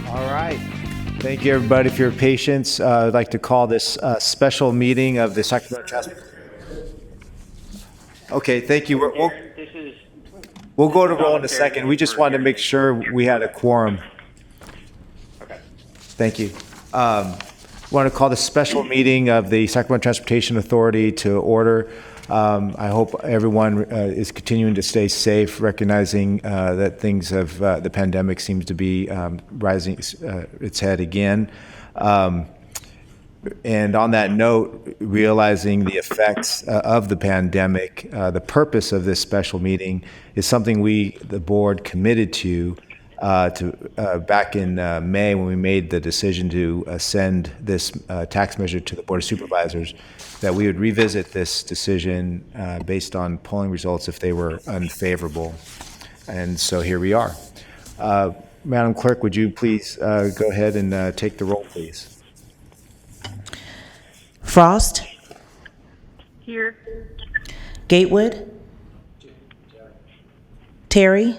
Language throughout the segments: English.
All right. Thank you, everybody, for your patience. I'd like to call this special meeting of the Sacramento Transportation. Okay, thank you. We'll go to roll in a second. We just wanted to make sure we had a quorum. Okay. Thank you. Want to call this special meeting of the Sacramento Transportation Authority to order. I hope everyone is continuing to stay safe, recognizing that things have, the pandemic seems to be rising its head again. And on that note, realizing the effects of the pandemic, the purpose of this special meeting is something we, the board, committed to back in May when we made the decision to send this tax measure to the Board of Supervisors, that we would revisit this decision based on polling results if they were unfavorable. And so here we are. Madam Clerk, would you please go ahead and take the roll, please? Frost. Here. Gatewood. Terry.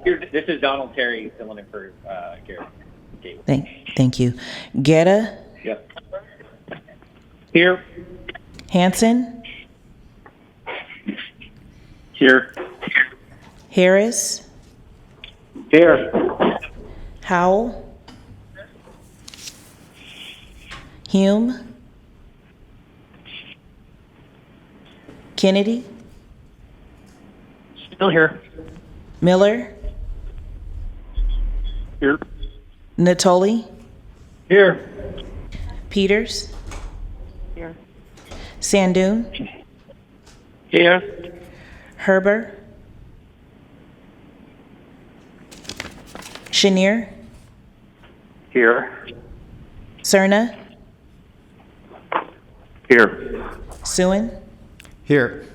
Here, this is Donald Terry filling in for Garrett. Gatewood. Thank you. Guetta. Yep. Here. Hanson. Here. Harris. Here. Howell. Hume. Kennedy. Still here. Miller. Here. Natoli. Here. Peters. Here. Sandoon. Here. Herber. Chenier. Here. Cerna. Here. Suen. Here.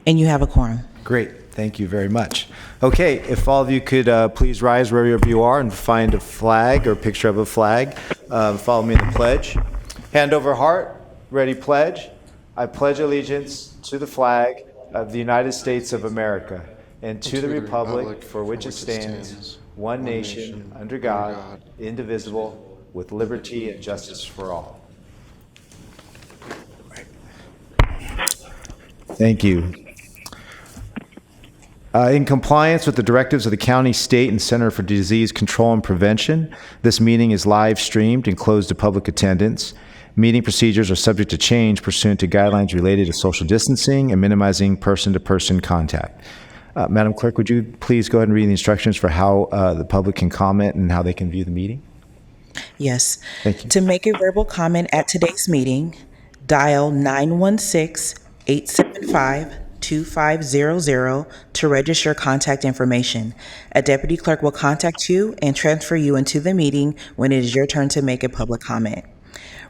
And you have a quorum. Great. Thank you very much. Okay, if all of you could please rise wherever you are and find a flag or picture of a flag. Follow me in the pledge. Hand over heart. Ready, pledge. I pledge allegiance to the flag of the United States of America and to the republic for which it stands, one nation, under God, indivisible, with liberty and justice for all. Thank you. In compliance with the directives of the County, State, and Center for Disease Control and Prevention, this meeting is live streamed and closed to public attendance. Meeting procedures are subject to change pursuant to guidelines related to social distancing and minimizing person-to-person contact. Madam Clerk, would you please go ahead and read the instructions for how the public can comment and how they can view the meeting? Yes. Thank you. To make a verbal comment at today's meeting, dial 916-875-2500 to register contact information. A deputy clerk will contact you and transfer you into the meeting when it is your turn to make a public comment.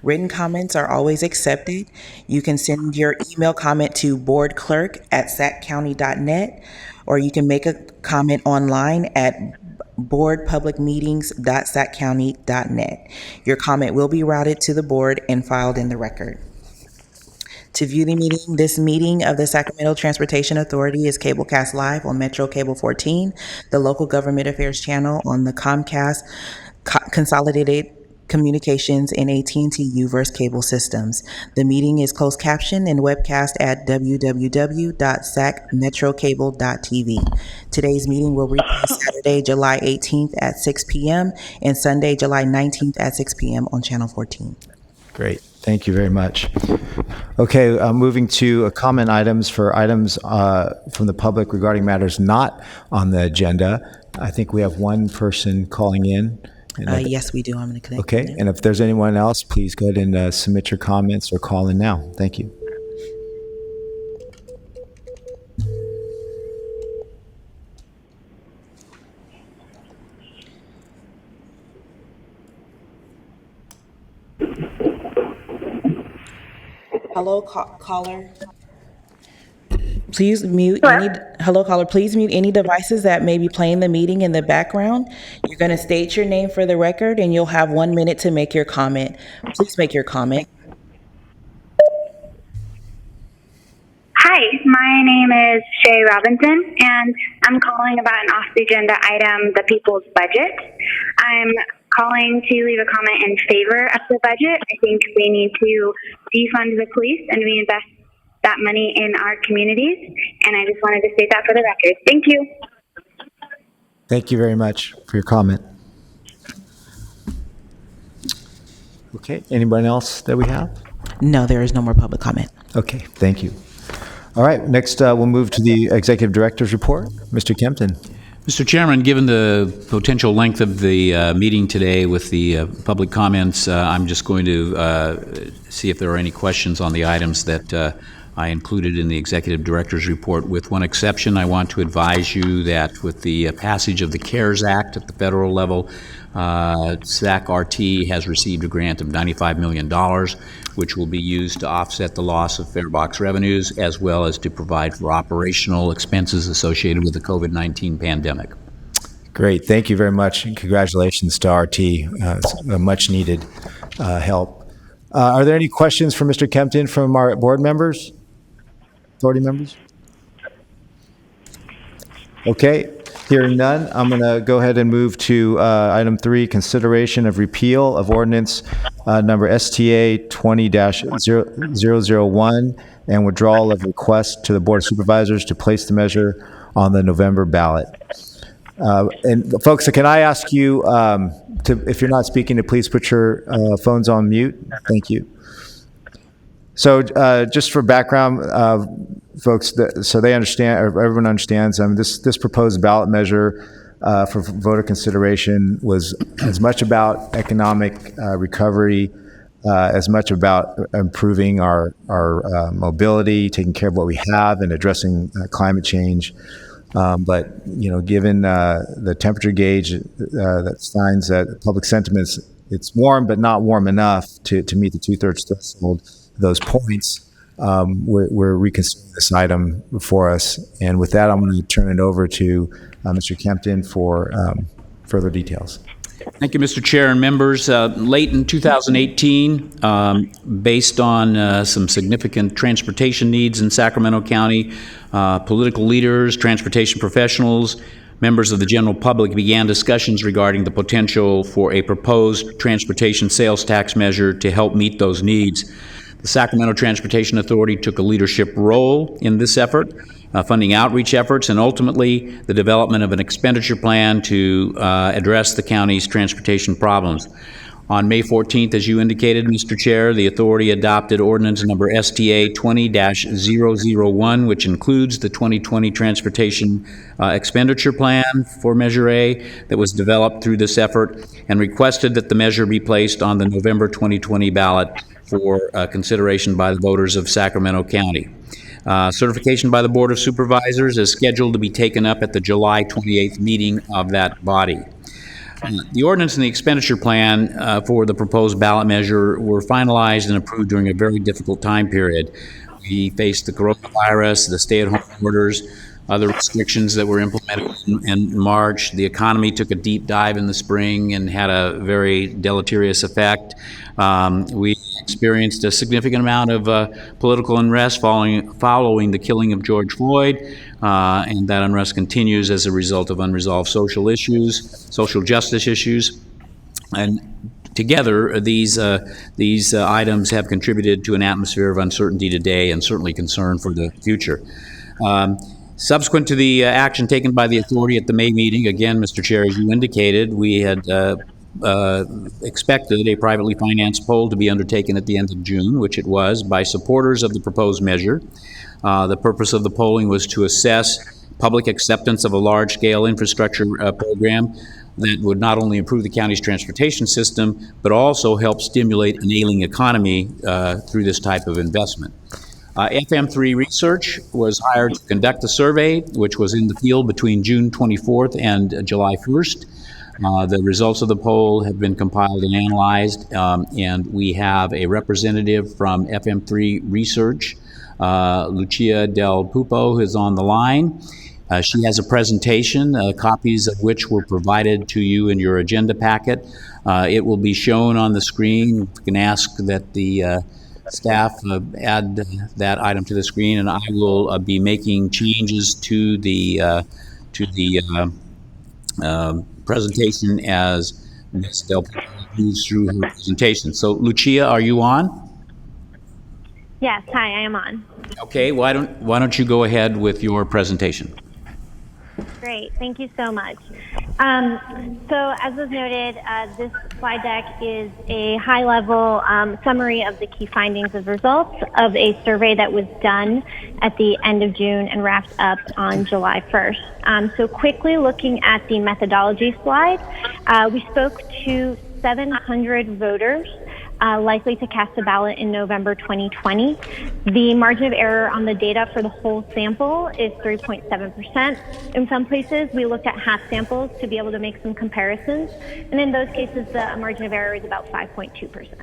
Written comments are always accepted. You can send your email comment to boardclerk@saccounty.net, or you can make a comment online at boardpublicmeetings.saccounty.net. Your comment will be routed to the board and filed in the record. To view the meeting, this meeting of the Sacramento Transportation Authority is cablecast live on Metro Cable 14, the local government affairs channel on the Comcast Consolidated Communications and AT&T U-verse cable systems. The meeting is closed captioned and webcast at www.sacmetrocable.tv. Today's meeting will replay Saturday, July 18th at 6 p.m. and Sunday, July 19th at 6 p.m. on Channel 14. Great. Thank you very much. Okay, moving to comment items for items from the public regarding matters not on the agenda. I think we have one person calling in. Yes, we do. I'm going to connect. Okay, and if there's anyone else, please go ahead and submit your comments or call in now. Thank you. Hello, caller. Please mute hello, caller. Please mute any devices that may be playing the meeting in the background. You're going to state your name for the record, and you'll have 1 minute to make your comment. Please make your comment. Hi, my name is Shay Robinson, and I'm calling about an off-the-agenda item, the people's budget. I'm calling to leave a comment in favor of the budget. I think we need to defund the police and reinvest that money in our communities, and I just wanted to state that for the record. Thank you. Thank you very much for your comment. Okay, anyone else that we have? No, there is no more public comment. Okay, thank you. All right, next we'll move to the Executive Director's report. Mr. Kempton. Mr. Chairman, given the potential length of the meeting today with the public comments, I'm just going to see if there are any questions on the items that I included in the Executive Director's report. With one exception, I want to advise you that with the passage of the CARES Act at the federal level, SAC-RT has received a grant of $95 million, which will be used to offset the loss of fare box revenues, as well as to provide for operational expenses associated with the COVID-19 pandemic. Great, thank you very much, and congratulations to RT. It's a much-needed help. Are there any questions for Mr. Kempton from our board members, authority members? Okay, hearing none, I'm going to go ahead and move to item 3, consideration of repeal of ordinance number STA 20-001 and withdrawal of request to the Board of Supervisors to place the measure on the November ballot. And folks, can I ask you, if you're not speaking, to please put your phones on mute? Thank you. So just for background, folks, so they understand, or everyone understands, this proposed ballot measure for voter consideration was as much about economic recovery, as much about improving our mobility, taking care of what we have, and addressing climate change. But given the temperature gauge that finds that public sentiments, it's warm but not warm enough to meet the 2/3 threshold. Those points, we're reconsidering this item before us. And with that, I'm going to turn it over to Mr. Kempton for further details. Thank you, Mr. Chair and members. Late in 2018, based on some significant transportation needs in Sacramento County, political leaders, transportation professionals, members of the general public began discussions regarding the potential for a proposed transportation sales tax measure to help meet those needs. The Sacramento Transportation Authority took a leadership role in this effort, funding outreach efforts, and ultimately the development of an expenditure plan to address the county's transportation problems. On May 14th, as you indicated, Mr. Chair, the authority adopted ordinance number STA 20-001, which includes the 2020 transportation expenditure plan for Measure A that was developed through this effort, and requested that the measure be placed on the November 2020 ballot for consideration by the voters of Sacramento County. Certification by the Board of Supervisors is scheduled to be taken up at the July 28th meeting of that body. The ordinance and the expenditure plan for the proposed ballot measure were finalized and approved during a very difficult time period. We faced the coronavirus, the stay-at-home orders, other restrictions that were implemented in March. The economy took a deep dive in the spring and had a very deleterious effect. We experienced a significant amount of political unrest following the killing of George Floyd, and that unrest continues as a result of unresolved social justice issues. And together, these items have contributed to an atmosphere of uncertainty today and certainly concern for the future. Subsequent to the action taken by the authority at the May meeting, again, Mr. Chair, as you indicated, we had expected a privately financed poll to be undertaken at the end of June, which it was, by supporters of the proposed measure. The purpose of the polling was to assess public acceptance of a large-scale infrastructure program that would not only improve the county's transportation system, but also help stimulate an ailing economy through this type of investment. FM3 Research was hired to conduct the survey, which was in the field between June 24th and July 1st. The results of the poll have been compiled and analyzed, and we have a representative from FM3 Research, Lucia Del Pupo, who is on the line. She has a presentation, copies of which were provided to you in your agenda packet. It will be shown on the screen. You can ask that the staff add that item to the screen, and I will be making changes to the presentation as Ms. Del Piero moves through her presentation. So, Lucia, are you on? Yes, hi, I am on. Okay, why don't you go ahead with your presentation? Great, thank you so much. So as was noted, this slide deck is a high-level summary of the key findings and results of a survey that was done at the end of June and wrapped up on July 1st. So quickly looking at the methodology slide, we spoke to 700 voters likely to cast a ballot in November 2020. The margin of error on the data for the whole sample is 3.7%. In some places, we looked at half samples to be able to make some comparisons. And in those cases, the margin of error is about 5.2%.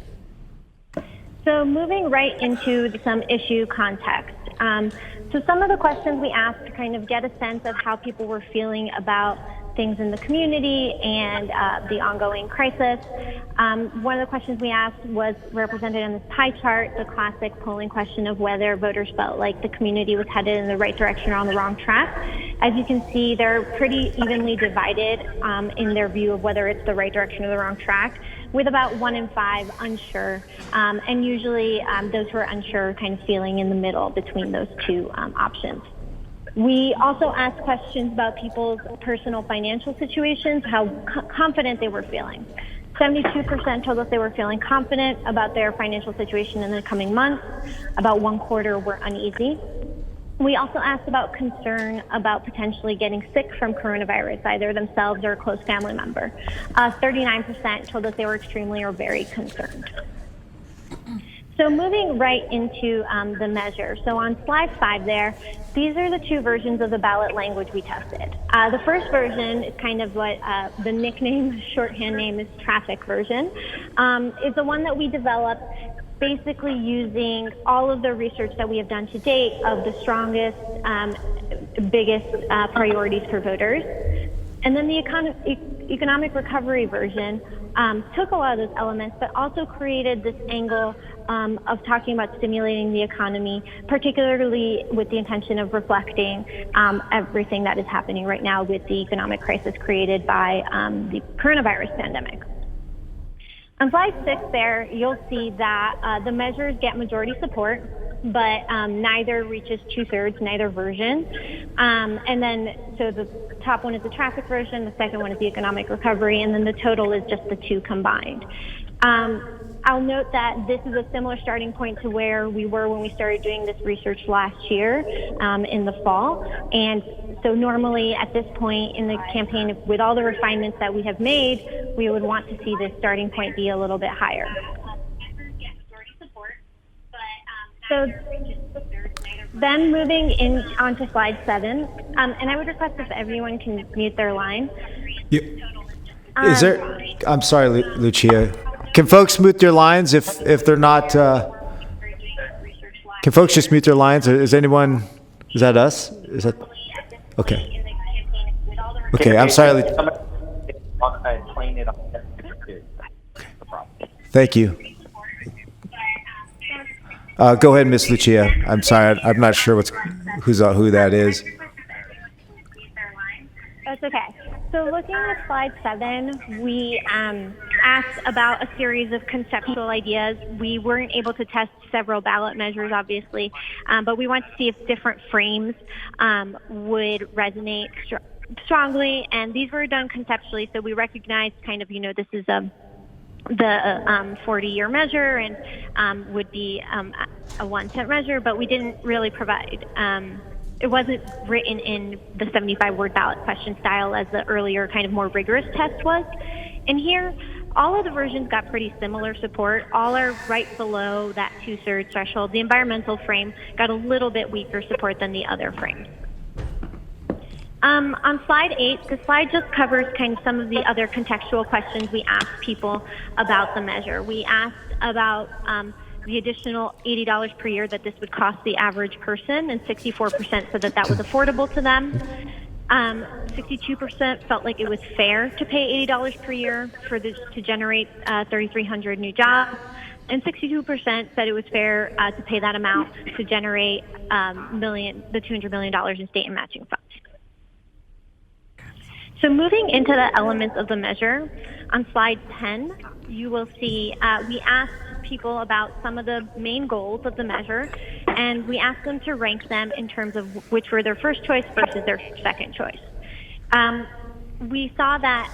So moving right into some issue context. So some of the questions we asked to kind of get a sense of how people were feeling about things in the community and the ongoing crisis. One of the questions we asked was represented in this pie chart, the classic polling question of whether voters felt like the community was headed in the right direction or on the wrong track. As you can see, they're pretty evenly divided in their view of whether it's the right direction or the wrong track, with about 1 in 5 unsure, and usually those who are unsure kind of feeling in the middle between those two options. We also asked questions about people's personal financial situations, how confident they were feeling. 72% told us they were feeling confident about their financial situation in the coming months. About 1/4 were uneasy. We also asked about concern about potentially getting sick from coronavirus, either themselves or a close family member. 39% told us they were extremely or very concerned. So moving right into the measure. So on slide 5 there, these are the two versions of the ballot language we tested. The first version is kind of what the nickname, shorthand name is traffic version. Is the one that we developed basically using all of the research that we have done to date of the strongest, biggest priorities for voters. And then the economic recovery version took a lot of those elements, but also created this angle of talking about stimulating the economy, particularly with the intention of reflecting everything that is happening right now with the economic crisis created by the coronavirus pandemic. On slide 6 there, you'll see that the measures get majority support, but neither reaches 2/3, neither version. And then, so the top one is the traffic version, the second one is the economic recovery, and then the total is just the two combined. I'll note that this is a similar starting point to where we were when we started doing this research last year in the fall. And so normally at this point in the campaign, with all the refinements that we have made, we would want to see this starting point be a little bit higher. So then moving in onto slide 7, and I would request if everyone can mute their line. Is there? I'm sorry, Lucia. Can folks mute their lines if they're not? Can folks just mute their lines? Is anyone? Is that us? Is that? Okay. Okay. I'm sorry. Thank you. Go ahead, Miss Lucia. I'm sorry. I'm not sure who that is. That's okay. So looking at slide 7, we asked about a series of conceptual ideas. We weren't able to test several ballot measures, obviously, but we want to see if different frames would resonate strongly. And these were done conceptually, so we recognized kind of, this is the 40-year measure and would be a 1 cent measure, but we didn't really provide. It wasn't written in the 75-word ballot question style as the earlier kind of more rigorous test was. And here, all of the versions got pretty similar support. All are right below that 2/3 threshold. The environmental frame got a little bit weaker support than the other frames. On slide 8, the slide just covers kind of some of the other contextual questions we asked people about the measure. We asked about the additional $80 per year that this would cost the average person, and 64% said that was affordable to them. 62% felt like it was fair to pay $80 per year for this to generate 3,300 new jobs. and 62% said it was fair to pay that amount to generate the $200 million in state and matching funds. So moving into the elements of the measure, on slide 10, you will see we asked people about some of the main goals of the measure, and we asked them to rank them in terms of which were their first choice versus their second choice. We saw that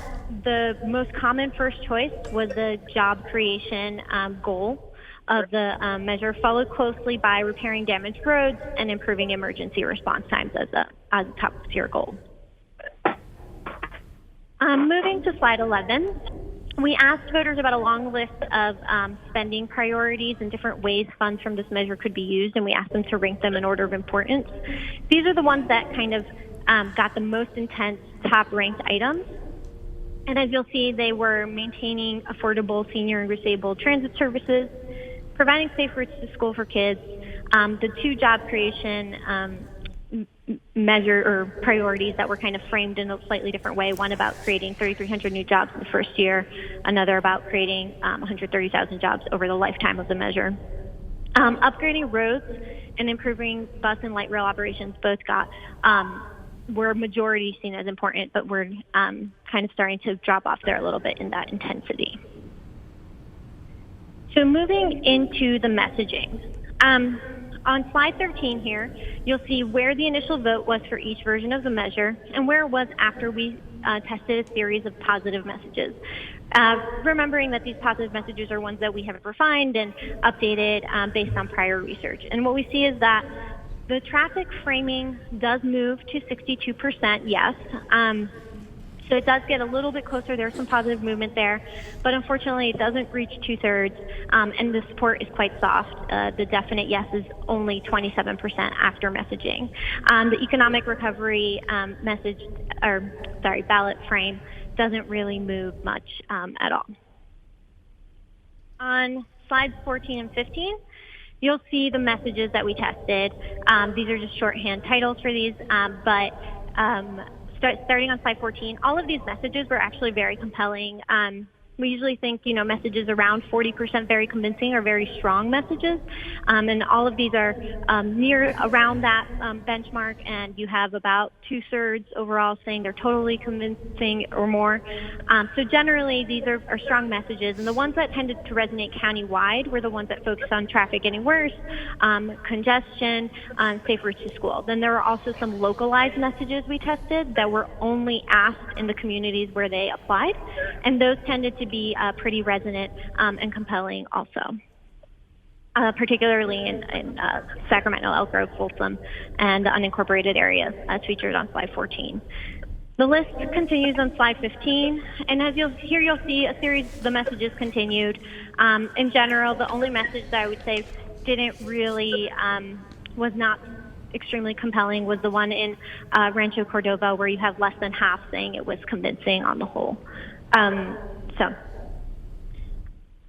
the most common first choice was the job creation goal of the measure, followed closely by repairing damaged roads and improving emergency response times as a top tier goal. Moving to slide 11, we asked voters about a long list of spending priorities and different ways funds from this measure could be used, and we asked them to rank them in order of importance. These are the ones that kind of got the most intense top-ranked items. And as you'll see, they were maintaining affordable senior and disabled transit services, providing safe routes to school for kids, the two job creation measure or priorities that were kind of framed in a slightly different way. One about creating 3,300 new jobs in the first year, another about creating 130,000 jobs over the lifetime of the measure. Upgrading roads and improving bus and light rail operations both got were majority seen as important, but we're kind of starting to drop off there a little bit in that intensity. So moving into the messaging. On slide 13 here, you'll see where the initial vote was for each version of the measure and where it was after we tested a series of positive messages. Remembering that these positive messages are ones that we have refined and updated based on prior research. And what we see is that the traffic framing does move to 62% yes. So it does get a little bit closer. There's some positive movement there, but unfortunately it doesn't reach 2/3, and the support is quite soft. The definite yes is only 27% after messaging. The economic recovery ballot frame doesn't really move much at all. On slides 14 and 15, you'll see the messages that we tested. These are just shorthand titles for these, starting on slide 14, all of these messages were actually very compelling. We usually think, messages around 40% very convincing or very strong messages. And all of these are around that benchmark, and you have about 2/3 overall saying they're totally convincing or more. So generally, these are strong messages. And the ones that tended to resonate countywide were the ones that focused on traffic getting worse, congestion, safe routes to school. Then there were also some localized messages we tested that were only asked in the communities where they applied. And those tended to be pretty resonant and compelling also, particularly in Sacramento, Elk Grove, Folsom, and the unincorporated areas as featured on slide 14. The list continues on slide 15, and as you'll see a series of the messages continued. In general, the only message that I would say didn't really, was not extremely compelling was the one in Rancho Cordova, where you have less than half saying it was convincing on the whole. So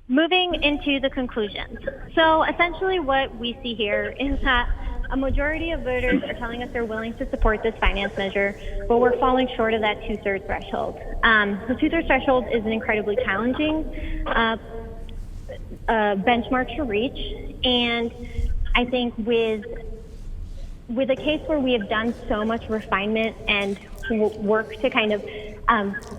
moving into the conclusions. So essentially what we see here is that a majority of voters are telling us they're willing to support this finance measure, but we're falling short of that 2/3 threshold. The 2/3 threshold is an incredibly challenging benchmark to reach, and I think with a case where we have done so much refinement and work to kind of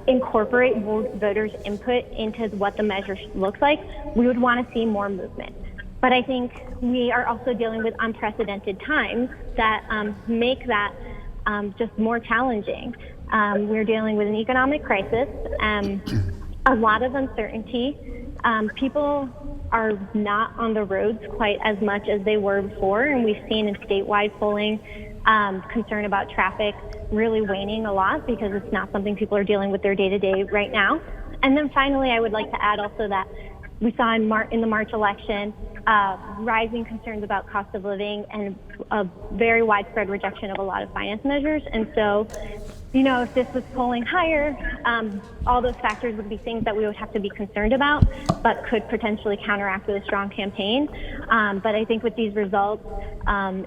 incorporate voters' input into what the measure looks like, we would want to see more movement. But I think we are also dealing with unprecedented times that make that just more challenging. We're dealing with an economic crisis, a lot of uncertainty. People are not on the roads quite as much as they were before, and we've seen in statewide polling concern about traffic really waning a lot because it's not something people are dealing with their day-to-day right now. And then finally, I would like to add also that we saw in the March election rising concerns about cost of living and a very widespread rejection of a lot of finance measures. And so, if this was polling higher, all those factors would be things that we would have to be concerned about, but could potentially counteract with a strong campaign. But I think with these results,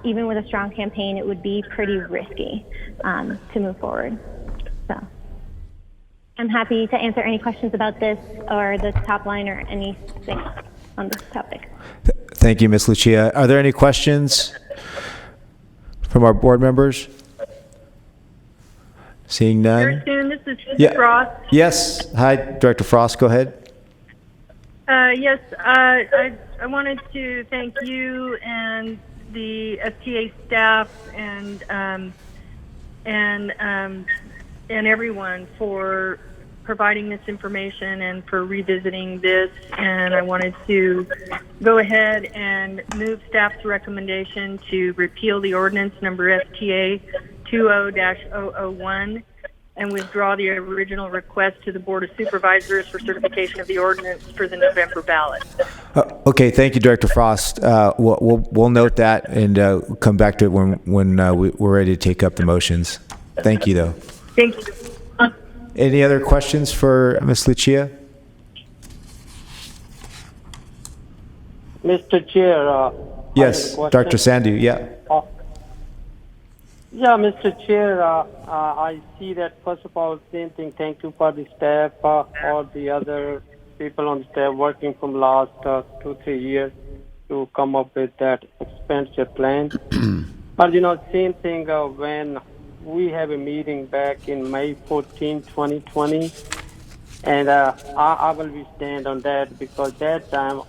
even with a strong campaign, it would be pretty risky to move forward. So I'm happy to answer any questions about this or the top line or anything on this topic. Thank you, Ms. Lucia. Are there any questions from our board members? Seeing none? Kirsten, this is Yeah. Frost. Yes. Hi, Director Frost. Go ahead. Yes, I wanted to thank you and the FTA staff and everyone for providing this information and for revisiting this. And I wanted to go ahead and move staff's recommendation to repeal the ordinance number FTA 20-001 and withdraw the original request to the Board of Supervisors for certification of the ordinance for the November ballot. Okay, thank you, Director Frost. We'll note that and come back to it when we're ready to take up the motions. Thank you, though. Thank you. Any other questions for Ms. Lucia? Mr. Chair. Yes, Dr. Sandhu, yeah. Yeah, Mr. Chair, I see that, first of all, same thing, thank you for the staff, all the other people on staff working from last 2-3 years to come up with that expenditure plan. But, same thing when we have a meeting back in May 14, 2020, and I will be stand on that because that time,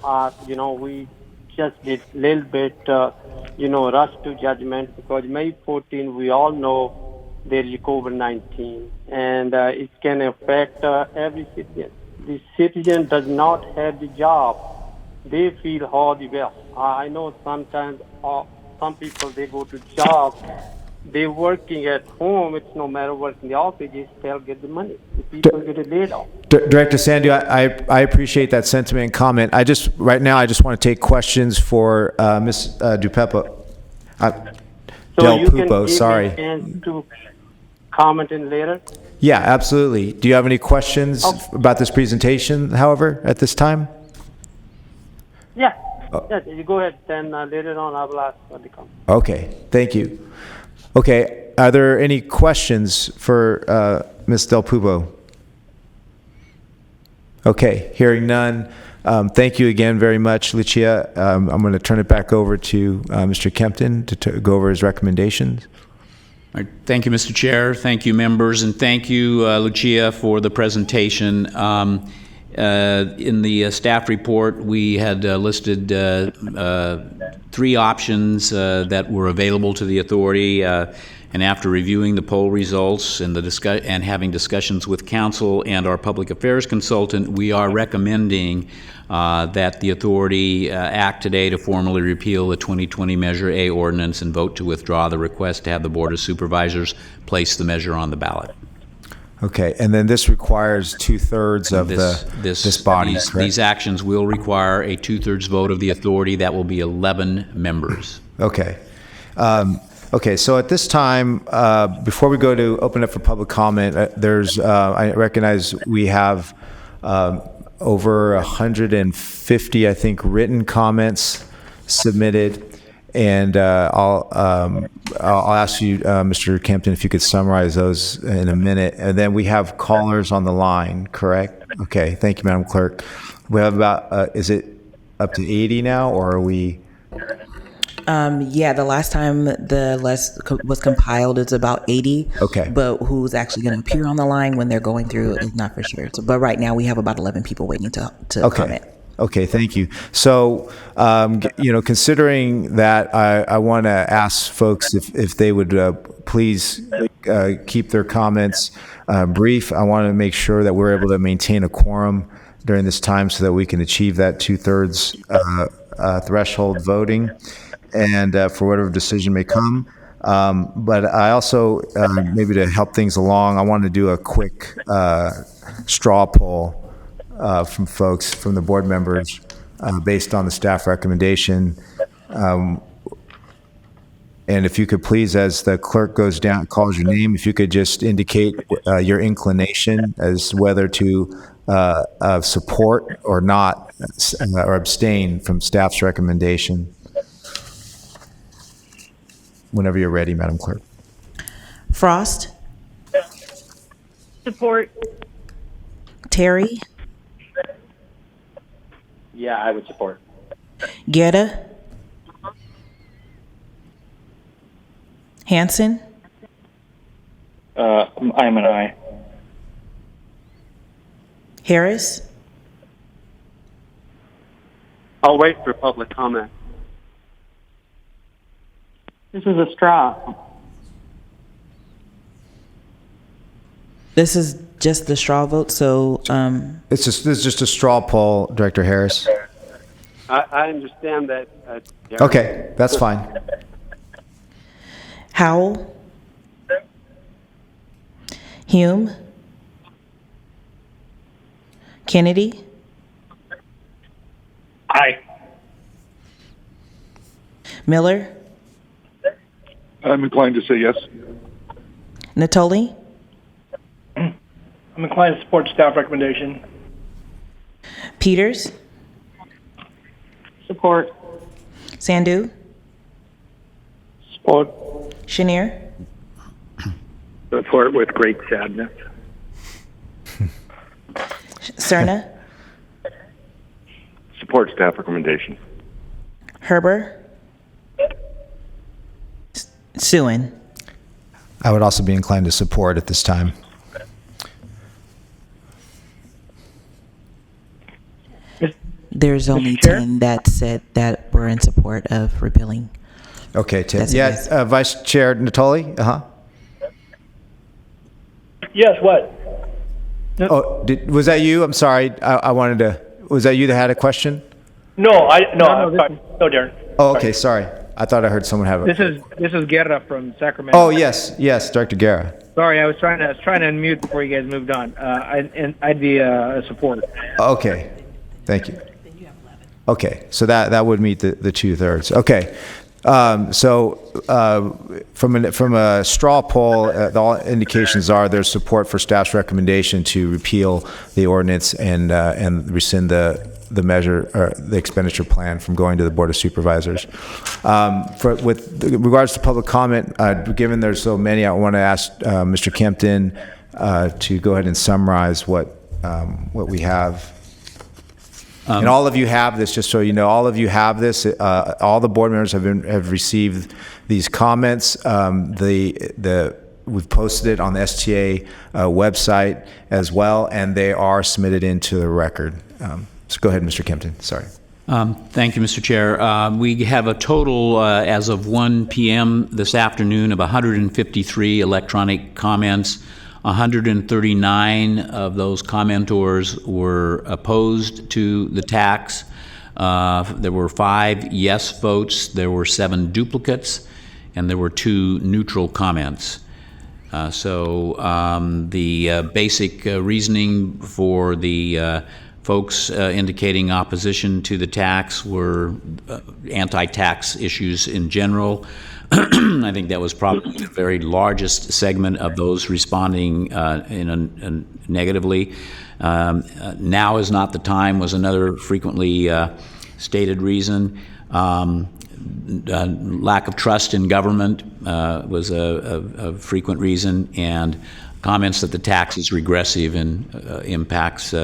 we just did a little bit, rush to judgment because May 14, we all know there is COVID-19 and it can affect every citizen. The citizen does not have the job. They feel horrible. I know sometimes some people, they go to job, they're working at home, it's no matter what in the office, they still get the money. The people get laid off. Director Sandhu, I appreciate that sentiment and comment. Right now, I just want to take questions for Ms. Del So you can Pupo, give sorry. me a chance to comment in later? Yeah, absolutely. Do you have any questions about this presentation, however, at this time? Yeah. Yeah, you go ahead. Then later on, I will ask for the comment. Okay, thank you. Okay, are there any questions for Ms. Del Pupo? Okay, hearing none. Thank you again very much, Lucia. I'm going to turn it back over to Mr. Kempton to go over his recommendations. All right. Thank you, Mr. Chair. Thank you, members, and thank you, Lucia, for the presentation. In the staff report, we had listed 3 options that were available to the authority, and after reviewing the poll results and and having discussions with council and our public affairs consultant, we are recommending that the authority act today to formally repeal the 2020 Measure A ordinance and vote to withdraw the request to have the Board of Supervisors place the measure on the ballot. Okay, and then this requires 2/3 of this body, correct? These actions will require a 2/3 vote of the authority. That will be 11 members. Okay. Okay, so at this time, before we go to open up for public comment, I recognize we have over 150, I think, written comments submitted. And I'll ask you, Mr. Kempton, if you could summarize those in a minute. And then we have callers on the line, correct? Okay, thank you, Madam Clerk. We have about, is it up to 80 now, or are we? Yeah, the last time the list was compiled, it's about 80. Okay. But who's actually going to appear on the line when they're going through is not for sure. So, but right now we have about 11 people waiting to comment. Okay, thank you. So, considering that, I want to ask folks if they would please keep their comments brief. I want to make sure that we're able to maintain a quorum during this time so that we can achieve that 2/3 threshold voting and for whatever decision may come. But I also, maybe to help things along, I want to do a quick straw poll from folks, from the board members, based on the staff recommendation. And if you could please, as the clerk goes down, calls your name, if you could just indicate your inclination as whether to support or not, or abstain from staff's recommendation. Whenever you're ready, Madam Clerk. Frost, Support. Terry, Yeah, I would support. Guerra? Hanson? I'm an aye. Harris? I'll wait for public comment. This is a straw. This is just the straw vote, so This is just a straw poll, Director Harris. I understand that. Okay, that's fine. Howell? Hume? Kennedy? Aye. Miller? I'm inclined to say yes. Natoli? I'm inclined to support staff recommendation. Peters? Support. Sandhu? Support. Chenier? Support with great sadness. Cerna? Support staff recommendation. Herber? Suen? I would also be inclined to support at this time. There's only Chair? 10 that said that were in support of repealing. Okay, Tim. That's a yes. Vice Chair Natoli? Uh-huh. Yes, what? Oh, was that you? I'm sorry. I wanted to, was that you that had a question? No, Darren. Oh, okay, sorry. I thought I heard someone have a. This is Guerra from Sacramento. Oh, yes, Director Guerra. Sorry, I was trying to unmute before you guys moved on. I'd be a supporter. Okay, thank you. Okay, so that would meet the 2/3. Okay, from a straw poll, all indications are there's support for staff's recommendation to repeal the ordinance and rescind the measure or the expenditure plan from going to the Board of Supervisors. With regards to public comment, given there's so many, I want to ask Mr. Kempton to go ahead and summarize what we have. And all of you have this, just so you know, all of you have this. All the board members have received these comments. We've posted it on the STA website as well, and they are submitted into the record. So go ahead, Mr. Kempton. Sorry. Thank you, Mr. Chair. We have a total, as of 1 p.m. this afternoon, of 153 electronic comments. 139 of those commentors were opposed to the tax. There were 5 yes votes, there were 7 duplicates, and there were 2 neutral comments. The basic reasoning for the folks indicating opposition to the tax were anti-tax issues in general. I think that was probably the very largest segment of those responding negatively. Now is not the time was another frequently stated reason. Lack of trust in government was a frequent reason, and comments that the tax is regressive and impacts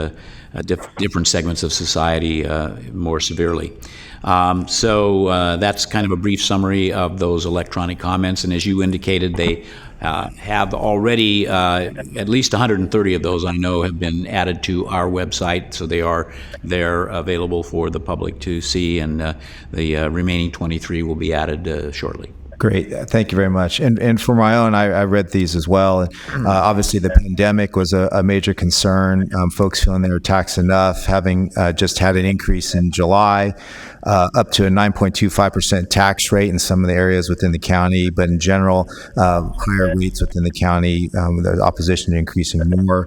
different segments of society more severely. That's kind of a brief summary of those electronic comments, and as you indicated, they have already, at least 130 of those I know have been added to our website, so they're available for the public to see, and the remaining 23 will be added shortly. Great. Thank you very much. And for my own, I read these as well. Obviously, the pandemic was a major concern. Folks feeling they were taxed enough, having just had an increase in July, up to a 9.25% tax rate in some of the areas within the county, but in general, higher rates within the county, the opposition to increasing more,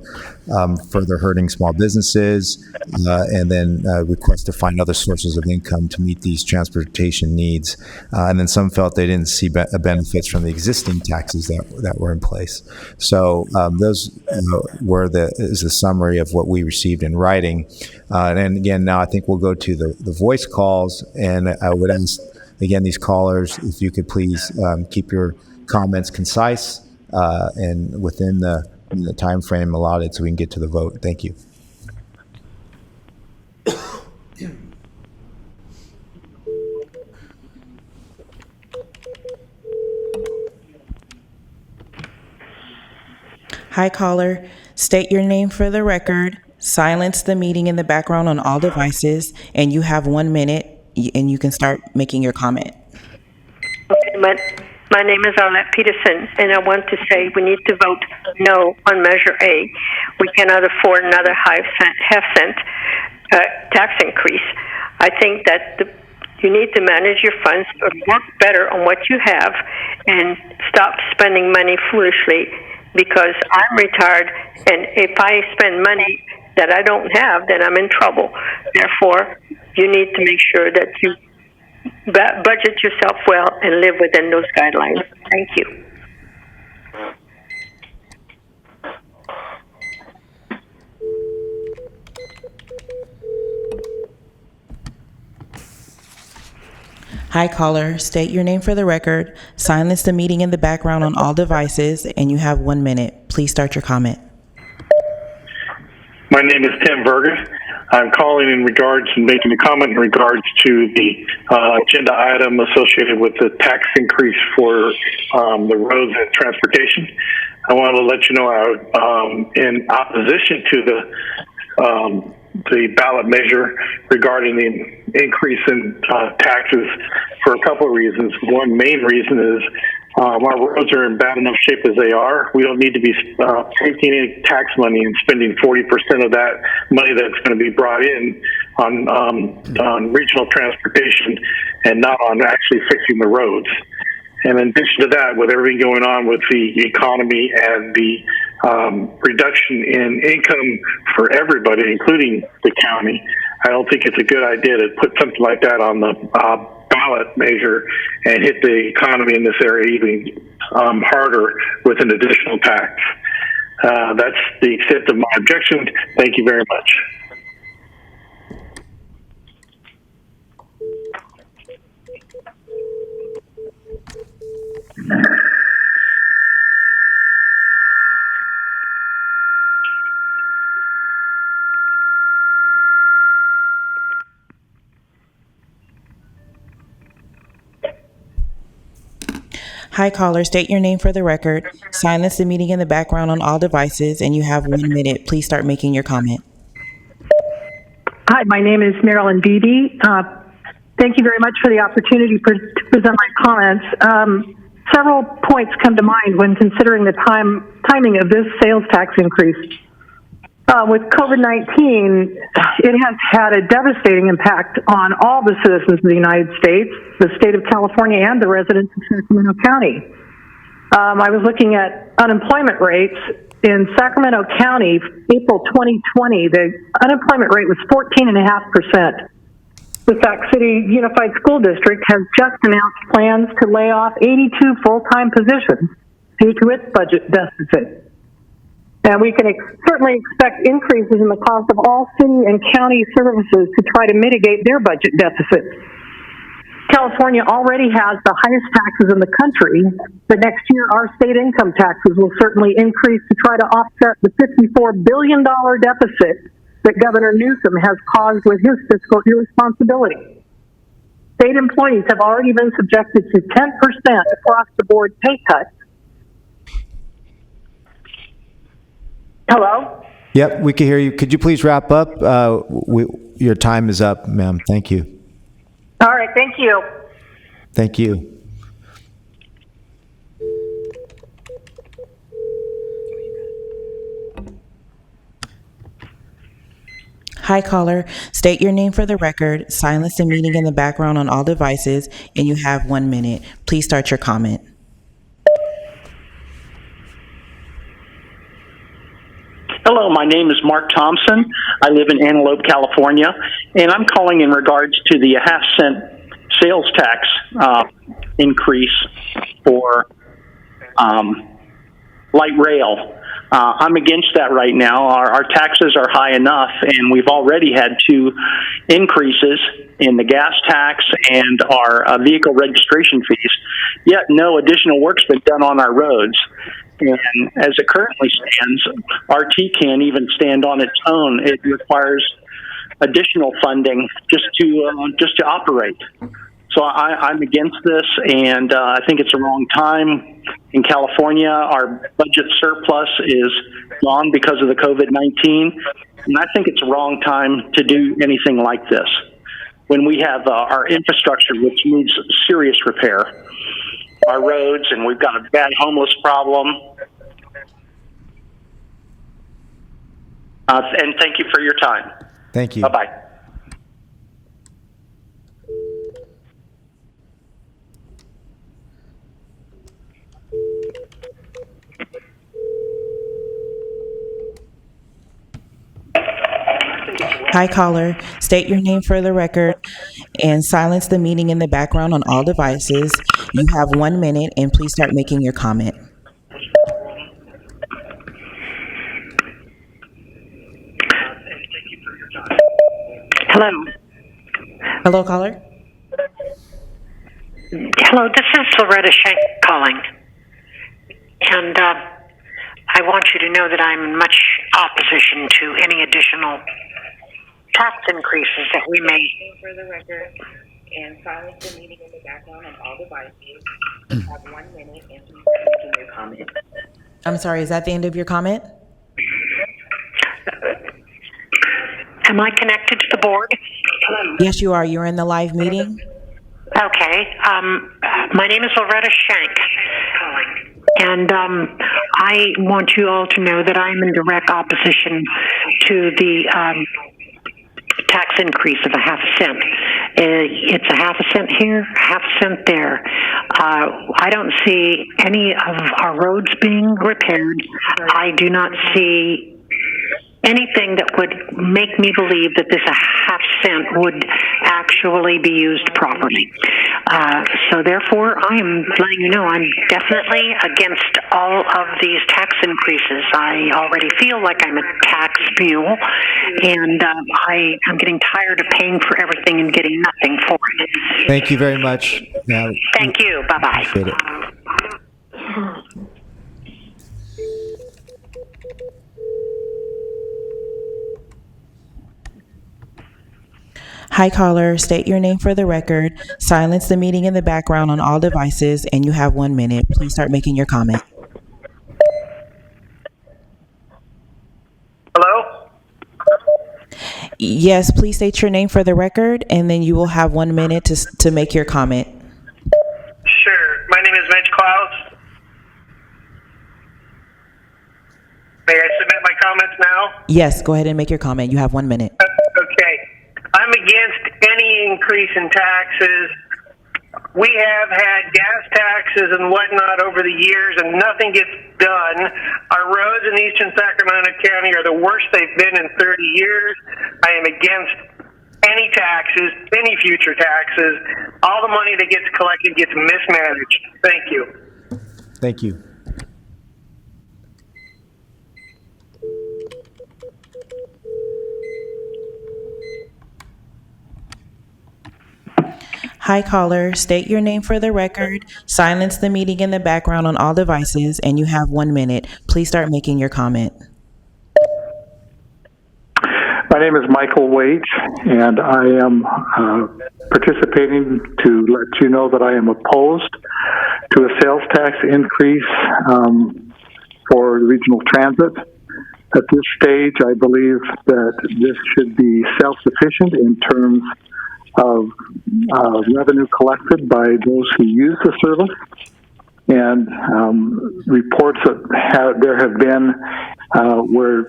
further hurting small businesses, and then requests to find other sources of income to meet these transportation needs. And then some felt they didn't see benefits from the existing taxes that were in place. So those is the summary of what we received in writing. And again, now I think we'll go to the voice calls, and I would ask, again, these callers, if you could please keep your comments concise and within the time frame allotted so we can get to the vote. Thank you. Hi, caller. State your name for the record. Silence the meeting in the background on all devices, and you have 1 minute, and you can start making your comment. Okay, my name is Arlette Peterson, and I want to say we need to vote no on Measure A. We cannot afford another half-cent tax increase. I think that you need to manage your funds, or work better on what you have, and stop spending money foolishly, because I'm retired, and if I spend money that I don't have, then I'm in trouble. Therefore, you need to make sure that you budget yourself well and live within those guidelines. Thank you. Hi, caller. State your name for the record. Silence the meeting in the background on all devices, and you have 1 minute. Please start your comment. My name is Tim Verga. I'm calling in regards and making a comment in regards to the agenda item associated with the tax increase for the roads and transportation. I want to let you know in opposition to the ballot measure regarding the increase in taxes for a couple of reasons. One main reason is our roads are in bad enough shape as they are. We don't need to be taking any tax money and spending 40% of that money that's going to be brought in on regional transportation and not on actually fixing the roads. And in addition to that, with everything going on with the economy and the reduction in income for everybody, including the county, I don't think it's a good idea to put something like that on the ballot measure and hit the economy in this area even harder with an additional tax. That's the extent of my objection. Thank you very much. Hi, caller. State your name for the record. Silence the meeting in the background on all devices, and you have 1 minute. Please start making your comment. Hi, my name is Marilyn Beebe. Thank you very much for the opportunity to present my comments. Several points come to mind when considering the timing of this sales tax increase. With COVID-19, it has had a devastating impact on all the citizens of the United States, the state of California, and the residents of Sacramento County. I was looking at unemployment rates. In Sacramento County, April 2020, the unemployment rate was 14.5%. The Sac City Unified School District has just announced plans to lay off 82 full-time positions due to its budget deficit. And we can certainly expect increases in the cost of all city and county services to try to mitigate their budget deficits. California already has the highest taxes in the country, but next year our state income taxes will certainly increase to try to offset the $54 billion deficit that Governor Newsom has caused with his fiscal irresponsibility. State employees have already been subjected to 10% across-the-board pay cuts. Hello? Yep, we can hear you. Could you please wrap up? Your time is up, ma'am. Thank you. All right, thank you. Thank you. Hi, caller. State your name for the record. Silence the meeting in the background on all devices, and you have 1 minute. Please start your comment. Hello, my name is Mark Thompson. I live in Antelope, California, and I'm calling in regards to the half-cent sales tax increase for light rail. I'm against that right now. Our taxes are high enough, and we've already had 2 increases in the gas tax and our vehicle registration fees, yet no additional work's been done on our roads. And as it currently stands, RT can't even stand on its own. It requires additional funding just to operate. So I'm against this, and I think it's the wrong time. In California, our budget surplus is gone because of the COVID-19, and I think it's the wrong time to do anything like this when we have our infrastructure, which needs serious repair, our roads, and we've got a bad homeless problem. And thank you for your time. Thank you. Bye-bye. Hi, caller. State your name for the record and silence the meeting in the background on all devices. You have 1 minute, and please start making your comment. Hello. Hello, caller. Hello, this is Loretta Shank calling. And I want you to know that I'm in much opposition to any additional tax increases that we may. For the record, and silence the meeting in the background on all devices. You have 1 minute, and please start making your comment. I'm sorry, is that the end of your comment? Am I connected to the board? Yes, you are. You're in the live meeting. Okay. My name is Loretta Shank. And I want you all to know that I'm in direct opposition to the tax increase of a half a cent. It's a half a cent here, half a cent there. I don't see any of our roads being repaired. I do not see anything that would make me believe that this a half cent would actually be used properly. So therefore, I am letting you know I'm definitely against all of these tax increases. I already feel like I'm a tax mule, and I'm getting tired of paying for everything and getting nothing for it. Thank you very much. Now, Thank you. Bye-bye. appreciate it. Hi, caller. State your name for the record. Silence the meeting in the background on all devices, and you have 1 minute. Please start making your comment. Hello? Yes, please state your name for the record, and then you will have 1 minute to make your comment. Sure. My name is Mitch Klaus. May I submit my comments now? Yes, go ahead and make your comment. You have 1 minute. Okay. I'm against any increase in taxes. We have had gas taxes and whatnot over the years, and nothing gets done. Our roads in eastern Sacramento County are the worst they've been in 30 years. I am against any taxes, any future taxes. All the money that gets collected gets mismanaged. Thank you. Thank you. Hi, caller. State your name for the record. Silence the meeting in the background on all devices, and you have 1 minute. Please start making your comment. My name is Michael Waite, and I am participating to let you know that I am opposed to a sales tax increase for regional transit. At this stage, I believe that this should be self-sufficient in terms of revenue collected by those who use the service, and reports that there have been where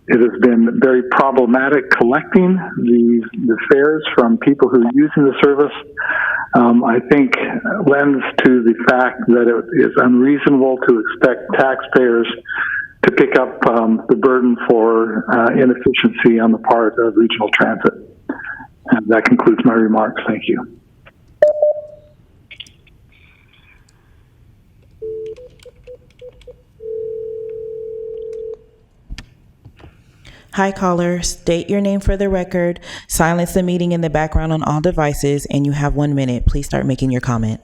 it has been very problematic collecting the fares from people who are using the service, I think lends to the fact that it is unreasonable to expect taxpayers to pick up the burden for inefficiency on the part of regional transit. And that concludes my remarks. Thank you. Hi, caller. State your name for the record. Silence the meeting in the background on all devices, and you have 1 minute. Please start making your comment.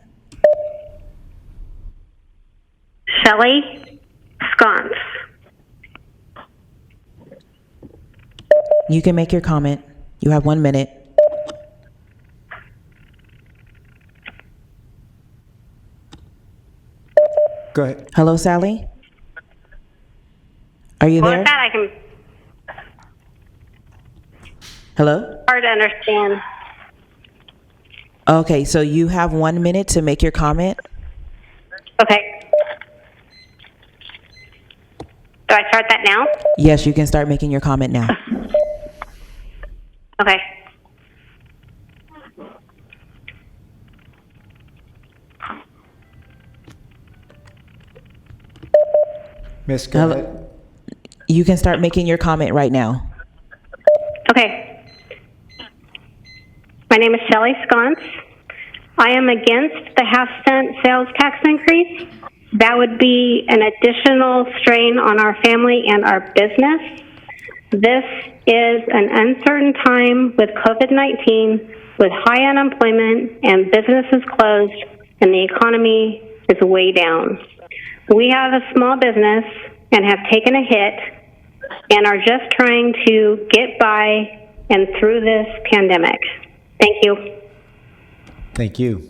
Shelley Sconce. You can make your comment. You have 1 minute. Go ahead. Hello, Sally? Are you What there? was that? I can Hello? hard to understand. Okay, so you have 1 minute to make your comment. Okay. Do I start that now? Yes, you can start making your comment now. Okay. Miss, go Hello. ahead. You can start making your comment right now. Okay. My name is Shelley Sconce. I am against the half-cent sales tax increase. That would be an additional strain on our family and our business. This is an uncertain time with COVID-19, with high unemployment and businesses closed, and the economy is way down. We have a small business and have taken a hit and are just trying to get by and through this pandemic. Thank you. Thank you.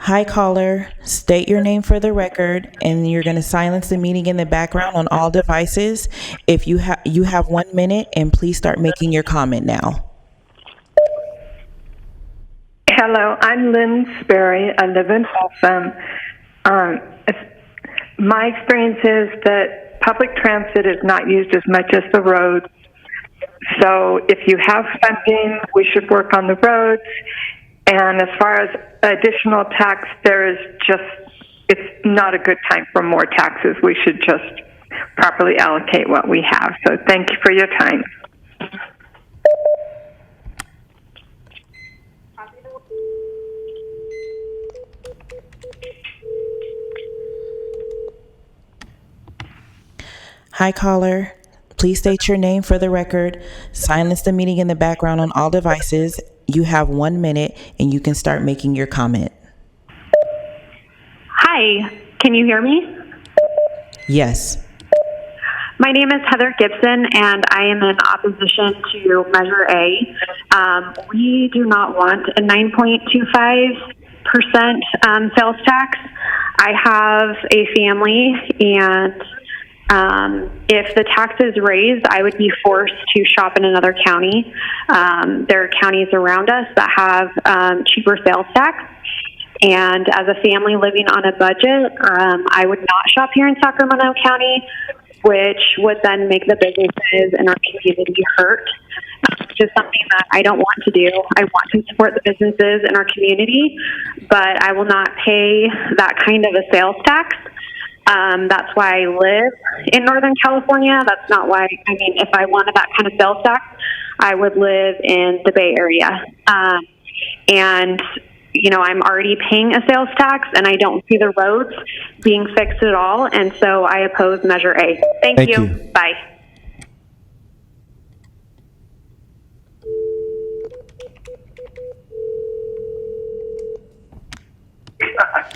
Hi, caller. State your name for the record, and you're going to silence the meeting in the background on all devices. If you have 1 minute, and please start making your comment now. Hello, I'm Lynn Sperry. I live in Folsom. My experience is that public transit is not used as much as the roads. So if you have funding, we should work on the roads. And as far as additional tax, it's not a good time for more taxes. We should just properly allocate what we have. So thank you for your time. Hi, caller. Please state your name for the record. Silence the meeting in the background on all devices. You have 1 minute, and you can start making your comment. Hi, can you hear me? Yes. My name is Heather Gibson, and I am in opposition to Measure A. We do not want a 9.25% sales tax. I have a family, and if the tax is raised, I would be forced to shop in another county. There are counties around us that have cheaper sales tax. And as a family living on a budget, I would not shop here in Sacramento County, which would then make the businesses in our community hurt. It's just something that I don't want to do. I want to support the businesses in our community, but I will not pay that kind of a sales tax. That's why I live in Northern California. That's not why, if I wanted that kind of sales tax, I would live in the Bay Area. I'm already paying a sales tax, and I don't see the roads being fixed at all, and so I oppose Measure A. Thank you. Bye.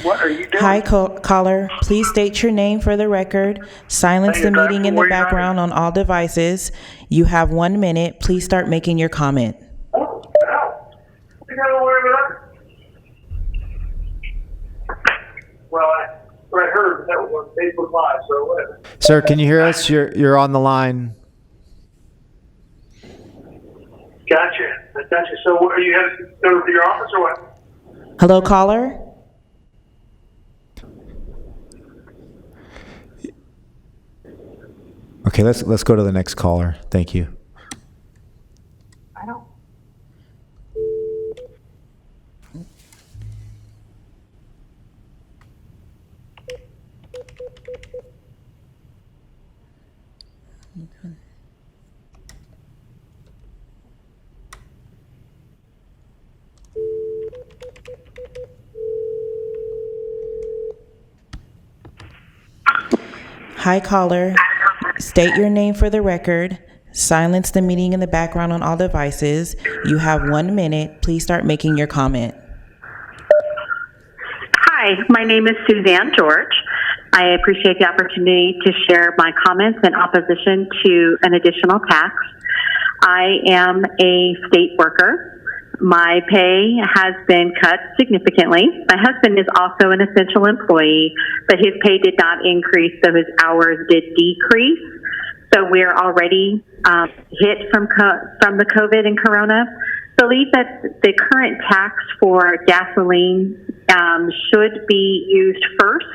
What are you doing? Hi, caller. Please state your name for the record. Silence the meeting in the background on all devices. You have 1 minute. Please start making your comment. Well, I heard that was on Facebook Live, so whatever. Sir, can you hear us? You're on the line. Gotcha. So what, are you headed to go to your office or what? Hello, caller? Okay, let's go to the next caller. Thank you. I don't. Hi, caller. State your name for the record. Silence the meeting in the background on all devices. You have 1 minute. Please start making your comment. Hi, my name is Suzanne George. I appreciate the opportunity to share my comments in opposition to an additional tax. I am a state worker. My pay has been cut significantly. My husband is also an essential employee, but his pay did not increase, so his hours did decrease. So we're already hit from the COVID and Corona. Believe that the current tax for gasoline should be used first.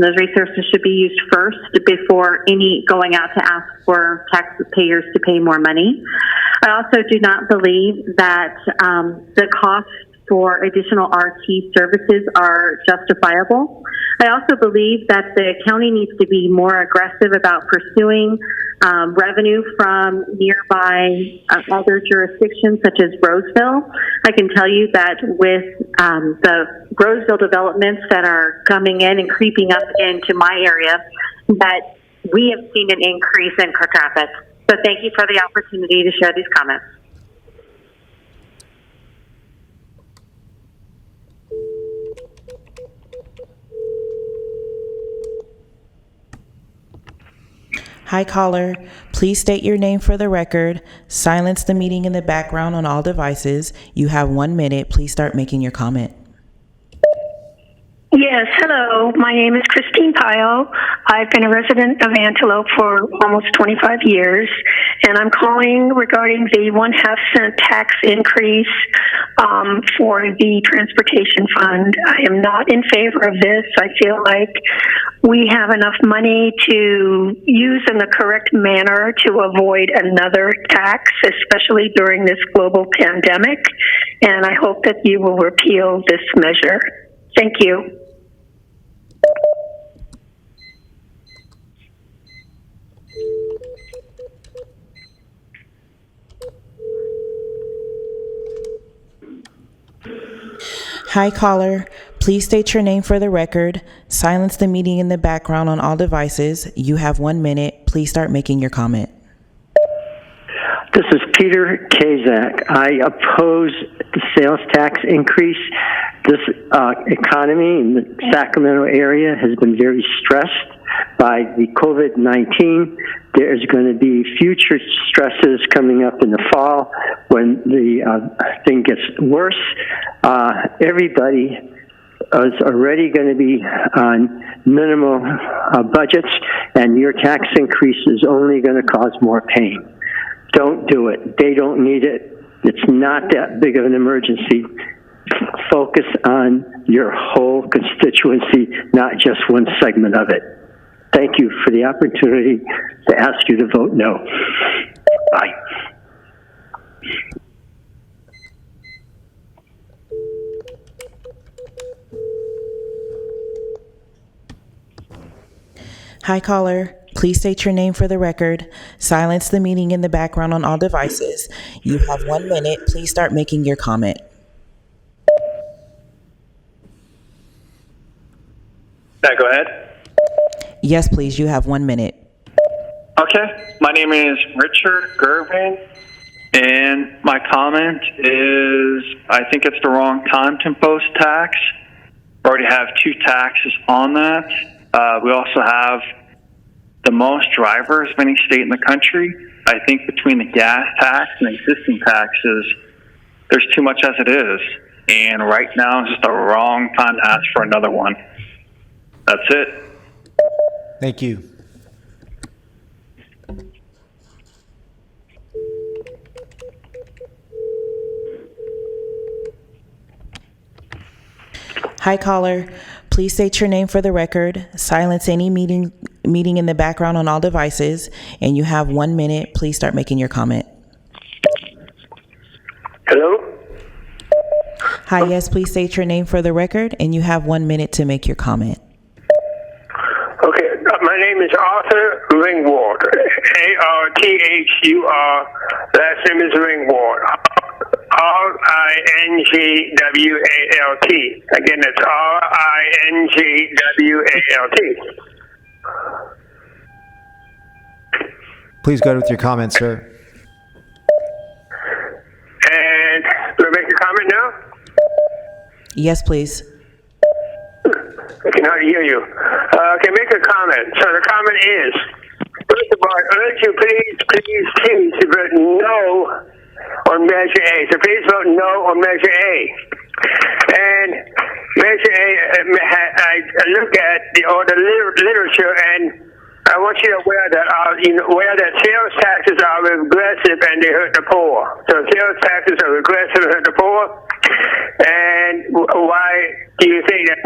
Those resources should be used first before any going out to ask for taxpayers to pay more money. I also do not believe that the costs for additional RT services are justifiable. I also believe that the county needs to be more aggressive about pursuing revenue from nearby other jurisdictions such as Roseville. I can tell you that with the Roseville developments that are coming in and creeping up into my area, that we have seen an increase in car traffic. So thank you for the opportunity to share these comments. Hi, caller. Please state your name for the record. Silence the meeting in the background on all devices. You have 1 minute. Please start making your comment. Yes, hello. My name is Christine Pyle. I've been a resident of Antelope for almost 25 years, and I'm calling regarding the 1/2 cent tax increase for the transportation fund. I am not in favor of this. I feel like we have enough money to use in the correct manner to avoid another tax, especially during this global pandemic, and I hope that you will repeal this measure. Thank you. Hi, caller. Please state your name for the record. Silence the meeting in the background on all devices. You have 1 minute. Please start making your comment. This is Peter Kazak. I oppose the sales tax increase. This economy in the Sacramento area has been very stressed by the COVID-19. There's going to be future stresses coming up in the fall when the thing gets worse. Everybody is already going to be on minimal budgets, and your tax increase is only going to cause more pain. Don't do it. They don't need it. It's not that big of an emergency. Focus on your whole constituency, not just one segment of it. Thank you for the opportunity to ask you to vote no. Bye. Hi, caller. Please state your name for the record. Silence the meeting in the background on all devices. You have 1 minute. Please start making your comment. Can I go ahead? Yes, please. You have 1 minute. Okay. My name is Richard Gervin, and my comment is I think it's the wrong time to impose tax. We already have 2 taxes on that. We also have the most drivers of any state in the country. I think between the gas tax and existing taxes, there's too much as it is. And right now is just the wrong time to ask for another one. That's it. Thank you. Hi, caller. Please state your name for the record. Silence any meeting in the background on all devices. And you have 1 minute. Please start making your comment. Hello? Hi, yes, please state your name for the record. And you have 1 minute to make your comment. Okay, my name is Arthur Ringwald. Arthur. Last name is Ringwald. Ringwalt. Again, it's Ringwalt. Please go ahead with your comment, sir. And do I make a comment now? Yes, please. I can hardly hear you. Okay, make a comment. So the comment is, first of all, I urge you, please vote no on Measure A. So please vote no on Measure A. And Measure A, I look at all the literature, and I want you to aware that sales taxes are regressive and they hurt the poor. So sales taxes are regressive and hurt the poor. And why do you think that?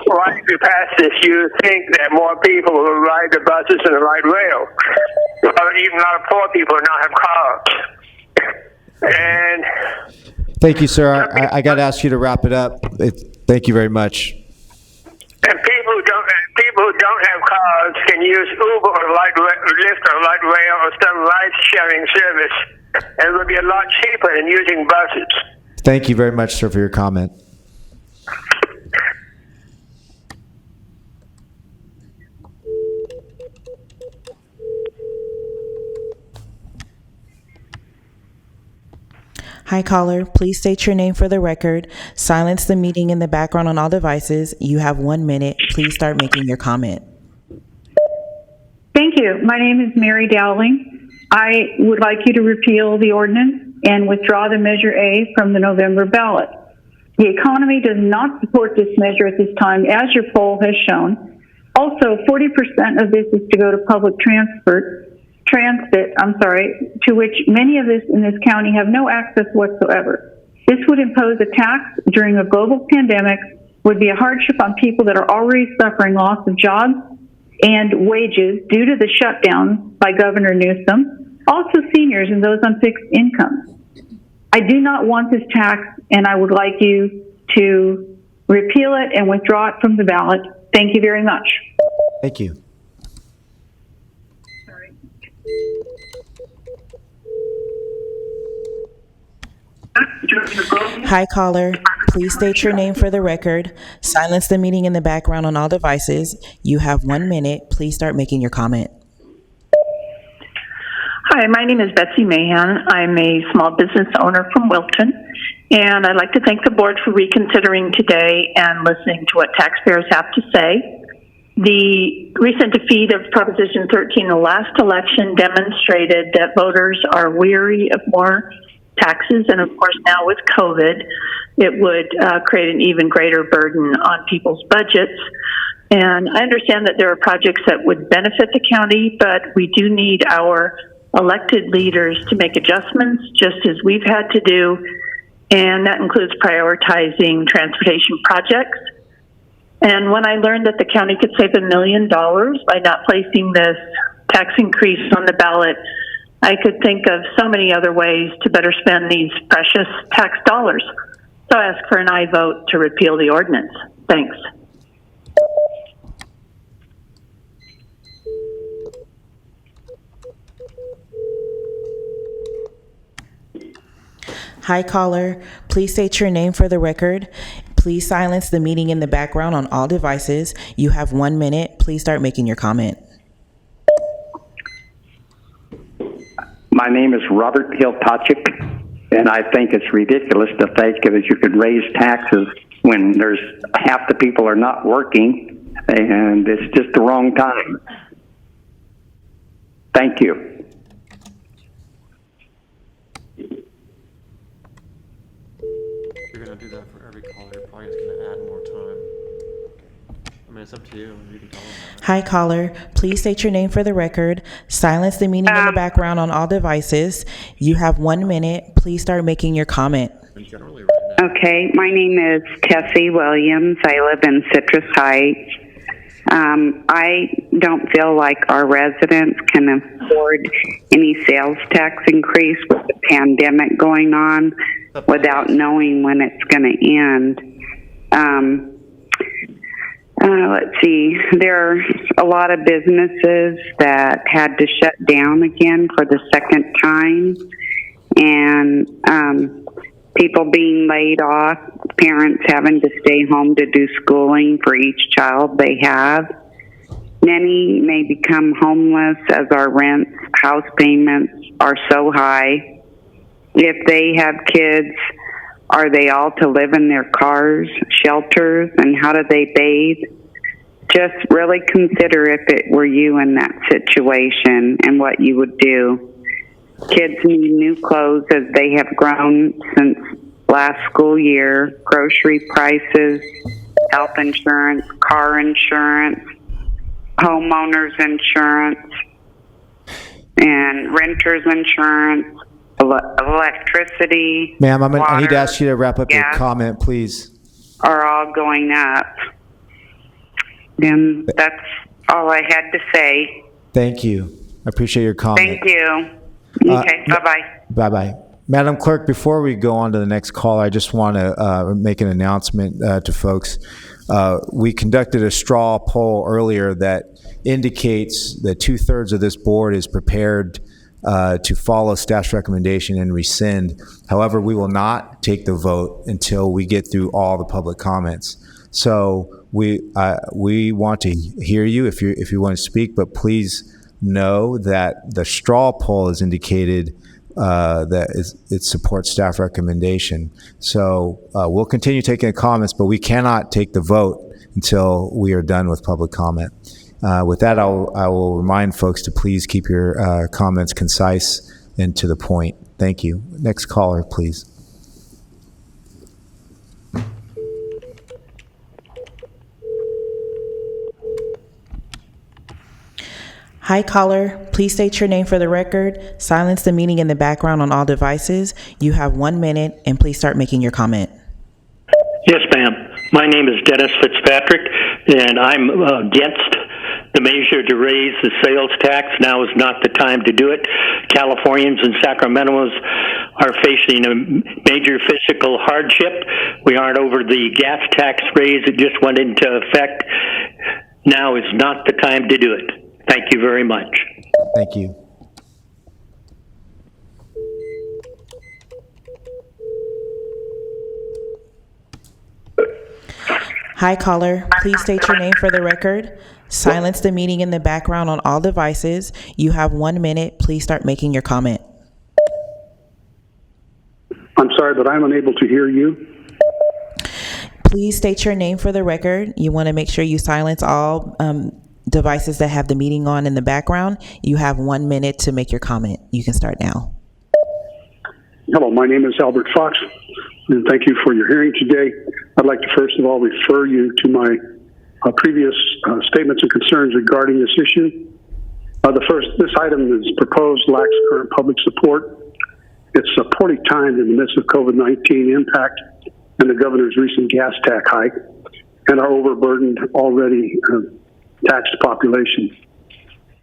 Why, if you pass this, you think that more people will ride the buses and the light rail? Well, even a lot of poor people now have cars. And Thank you, sir. I got to ask you to wrap it up. Thank you very much. and people who don't have cars can use Uber or Lyft or light rail or some ride-sharing service, and it would be a lot cheaper than using buses. Thank you very much, sir, for your comment. Hi, caller. Please state your name for the record. Silence the meeting in the background on all devices. You have 1 minute. Please start making your comment. Thank you. My name is Mary Dowling. I would like you to repeal the ordinance and withdraw the Measure A from the November ballot. The economy does not support this measure at this time, as your poll has shown. Also, 40% of this is to go to public transit, to which many of us in this county have no access whatsoever. This would impose a tax during a global pandemic, would be a hardship on people that are already suffering loss of jobs and wages due to the shutdown by Governor Newsom, also seniors and those on fixed incomes. I do not want this tax, and I would like you to repeal it and withdraw it from the ballot. Thank you very much. Thank you. Hi, caller. Please state your name for the record. Silence the meeting in the background on all devices. You have 1 minute. Please start making your comment. Hi, my name is Betsy Mahan. I'm a small business owner from Wilton, and I'd like to thank the board for reconsidering today and listening to what taxpayers have to say. The recent defeat of Proposition 13 in the last election demonstrated that voters are weary of more taxes, and of course now with COVID, it would create an even greater burden on people's budgets. And I understand that there are projects that would benefit the county, but we do need our elected leaders to make adjustments, just as we've had to do, and that includes prioritizing transportation projects. And when I learned that the county could save $1 million by not placing this tax increase on the ballot, I could think of so many other ways to better spend these precious tax dollars. So I ask for an aye vote to repeal the ordinance. Thanks. Hi, caller. Please state your name for the record. Please silence the meeting in the background on all devices. You have 1 minute. Please start making your comment. My name is Robert Hiltachik, and I think it's ridiculous to think that you could raise taxes when there's half the people are not working, and it's just the wrong time. Thank you. You're going to do that for every caller. You're probably just going to add more time. I mean, it's up to you. You can tell them that. Hi, caller. Please state your name for the record. Silence the meeting in the background on all devices. You have 1 minute. Please start making your comment. Okay, my name is Tessie Williams. I live in Citrus Heights. I don't feel like our residents can afford any sales tax increase with the pandemic going on without knowing when it's going to end. Let's see, there are a lot of businesses that had to shut down again for the second time, and people being laid off, parents having to stay home to do schooling for each child they have. Many may become homeless as our rents, house payments are so high. If they have kids, are they all to live in their cars, shelters, and how do they bathe? just really consider if it were you in that situation and what you would do. Kids need new clothes as they have grown since last school year. Grocery prices, health insurance, car insurance, homeowners insurance, and renters insurance, electricity, Ma'am, I need to water, ask you to wrap up your gas comment, please. are all going up. And that's all I had to say. Thank you. I appreciate your comment. Thank you. Okay, bye-bye. Bye-bye. Madam Clerk, before we go on to the next call, I just want to make an announcement to folks. We conducted a straw poll earlier that indicates that 2/3 of this board is prepared to follow staff's recommendation and rescind. However, we will not take the vote until we get through all the public comments. So we want to hear you if you want to speak, but please know that the straw poll has indicated that it supports staff recommendation. So we'll continue taking the comments, but we cannot take the vote until we are done with public comment. With that, I will remind folks to please keep your comments concise and to the point. Thank you. Next caller, please. Hi, caller. Please state your name for the record. Silence the meeting in the background on all devices. You have 1 minute, and please start making your comment. Yes, ma'am. My name is Dennis Fitzpatrick, and I'm against the measure to raise the sales tax. Now is not the time to do it. Californians and Sacramento's are facing a major fiscal hardship. We aren't over the gas tax raise that just went into effect. Now is not the time to do it. Thank you very much. Thank you. Hi, caller. Please state your name for the record. Silence the meeting in the background on all devices. You have 1 minute. Please start making your comment. I'm sorry, but I'm unable to hear you. Please state your name for the record. You want to make sure you silence all devices that have the meeting on in the background. You have 1 minute to make your comment. You can start now. Hello, my name is Albert Fox, and thank you for your hearing today. I'd like to first of all refer you to my previous statements and concerns regarding this issue. This item is proposed lacks current public support. It's poorly timed in the midst of COVID-19 impact and the governor's recent gas tax hike and our overburdened already taxed population.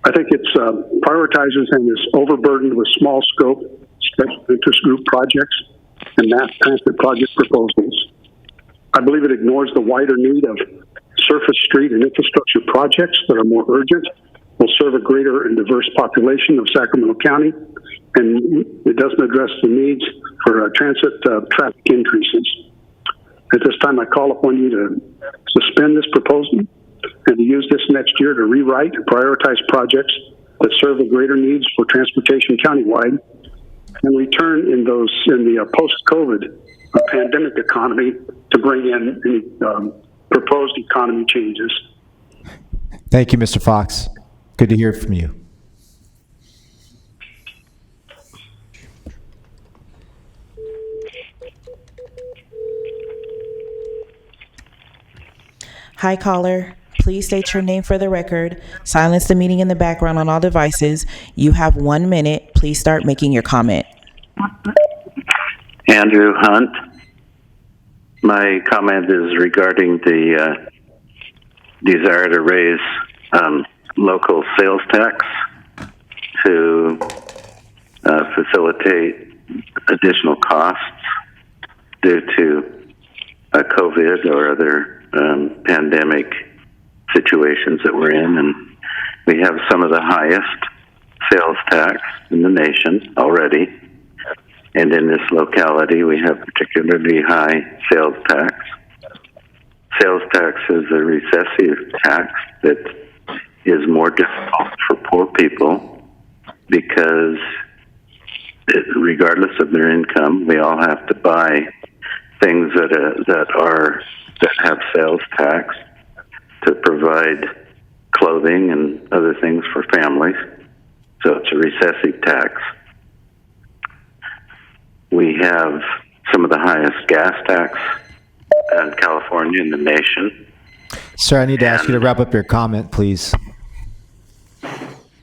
I think it's prioritizes and is overburdened with small scope, special interest group projects and mass transit project proposals. I believe it ignores the wider need of surface, street, and infrastructure projects that are more urgent, will serve a greater and diverse population of Sacramento County, and it doesn't address the needs for transit traffic increases. At this time, I call upon you to suspend this proposal and to use this next year to rewrite and prioritize projects that serve the greater needs for transportation countywide and return in the post-COVID pandemic economy to bring in any proposed economy changes. Thank you, Mr. Fox. Good to hear from you. Hi, caller. Please state your name for the record. Silence the meeting in the background on all devices. You have 1 minute. Please start making your comment. Andrew Hunt. My comment is regarding the desire to raise local sales tax to facilitate additional costs due to COVID or other pandemic situations that we're in. And we have some of the highest sales tax in the nation already. And in this locality, we have particularly high sales tax. Sales tax is a recessive tax that is more difficult for poor people because regardless of their income, we all have to buy things that have sales tax. to provide clothing and other things for families. So it's a recessive tax. We have some of the highest gas tax in California in the nation. Sir, I need to ask you to wrap up your comment, please.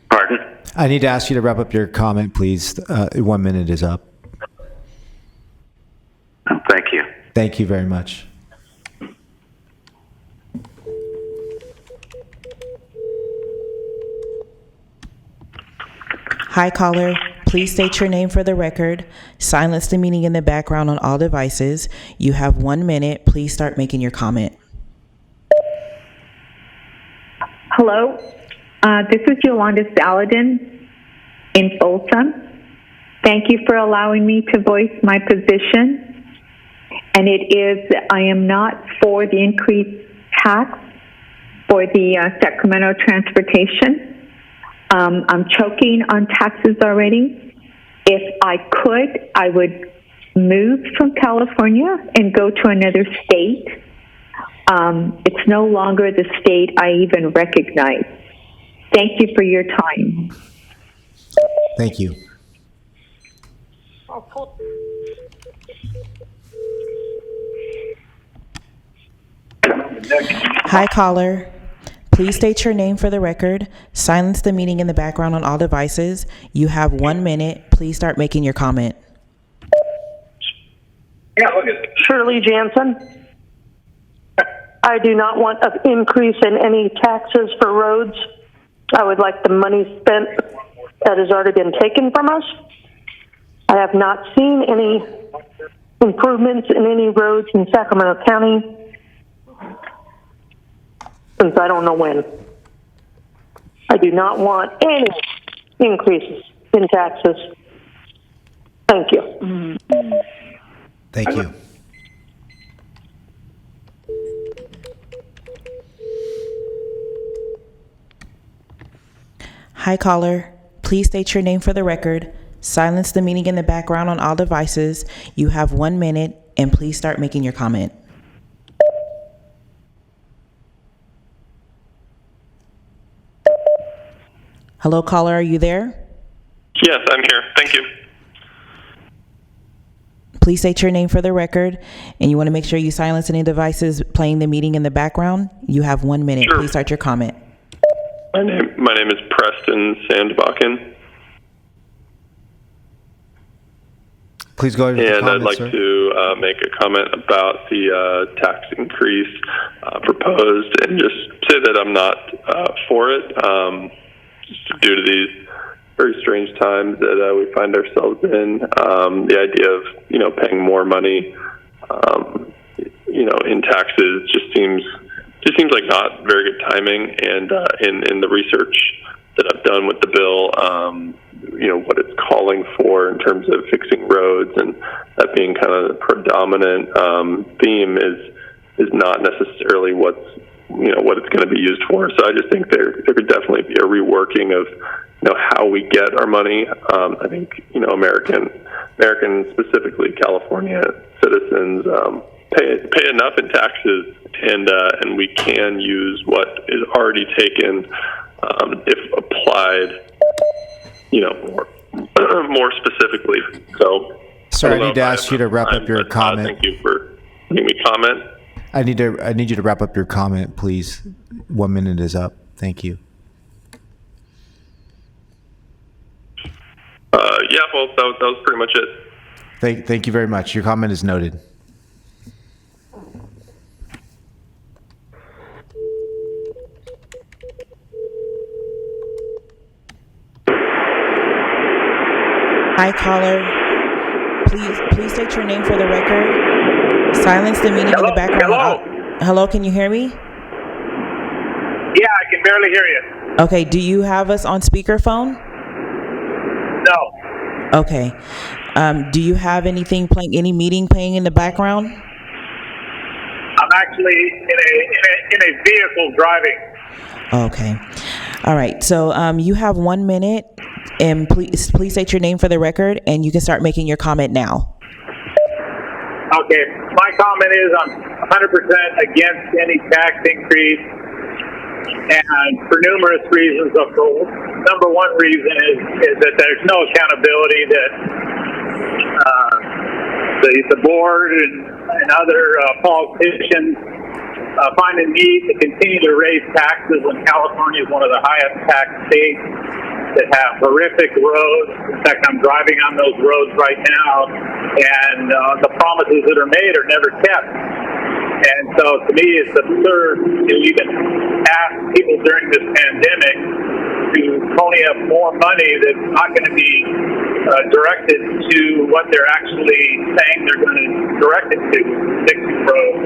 Pardon? I need to ask you to wrap up your comment, please. 1 minute is up. Oh, thank you. Thank you very much. Hi, caller. Please state your name for the record. Silence the meeting in the background on all devices. You have 1 minute. Please start making your comment. Hello, this is Yolanda Saladin in Folsom. Thank you for allowing me to voice my position. And it is that I am not for the increased tax for the Sacramento transportation. I'm choking on taxes already. If I could, I would move from California and go to another state. It's no longer the state I even recognize. Thank you for your time. Thank you. Hi, caller. Please state your name for the record. Silence the meeting in the background on all devices. You have 1 minute. Please start making your comment. Shirley Jansen. I do not want an increase in any taxes for roads. I would like the money spent that has already been taken from us. I have not seen any improvements in any roads in Sacramento County since I don't know when. I do not want any increases in taxes. Thank you. Thank you. Hi, caller. Please state your name for the record. Silence the meeting in the background on all devices. You have 1 minute, and please start making your comment. Hello, caller. Are you there? Yes, I'm here. Thank you. Please state your name for the record, and you want to make sure you silence any devices playing the meeting in the background. You have 1 minute. Sure. Please start your comment. My name is Preston Sandbakken. Please go ahead with your And comment, I'd like sir. to make a comment about the tax increase proposed, and just say that I'm not for it, just due to these very strange times that we find ourselves in. The idea of paying more money, in taxes just seems like not very good timing. And in the research that I've done with the bill, what it's calling for in terms of fixing roads, and that being kind of the predominant theme is not necessarily what it's going to be used for. So I just think there could definitely be a reworking of how we get our money. I think American, specifically California citizens, pay enough in taxes, and we can use what is already taken if applied, more specifically. So, Sir, I need to ask you to wrap up your comment. Thank you for letting me comment. I need you to wrap up your comment, please. 1 minute is up. Thank you. Yeah, well, that was pretty much it. Thank you very much. Your comment is noted. Hi, caller. Please state your name for the record. Silence the meeting in the background. Hello, can you hear me? Yeah, I can barely hear you. Okay, do you have us on speakerphone? No. Okay. Do you have anything playing, any meeting playing in the background? I'm actually in a vehicle driving. Okay. All right. So you have 1 minute, and please state your name for the record, and you can start making your comment now. Okay, my comment is I'm 100% against any tax increase and for numerous reasons. Number one reason is that there's no accountability that the board and other politicians find a need to continue to raise taxes when California is one of the highest tax states that have horrific roads. In fact, I'm driving on those roads right now, and the promises that are made are never kept. And so to me, it's absurd to even ask people during this pandemic to pony up more money that's not going to be directed to what they're actually saying they're going to direct it to, fixing roads.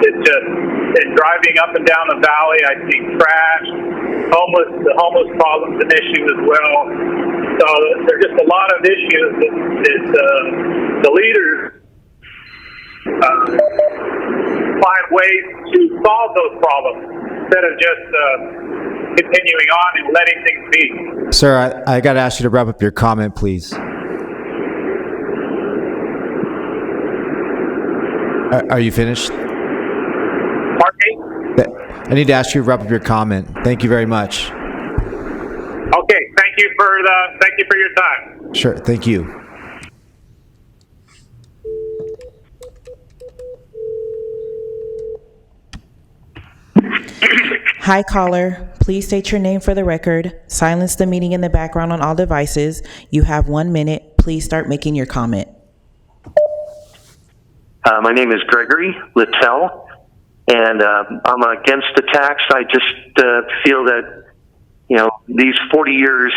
It's just, in driving up and down the valley, I see trash, the homeless problem's an issue as well. So there's just a lot of issues that the leaders find ways to solve those problems instead of just continuing on and letting things be. Sir, I got to ask you to wrap up your comment, please. Are you finished? Pardon me? I need to ask you to wrap up your comment. Thank you very much. Okay, thank you for your time. Sure, thank you. Hi, caller. Please state your name for the record. Silence the meeting in the background on all devices. You have 1 minute. Please start making your comment. My name is Gregory Littell, and I'm against the tax. I just feel that, these 40 years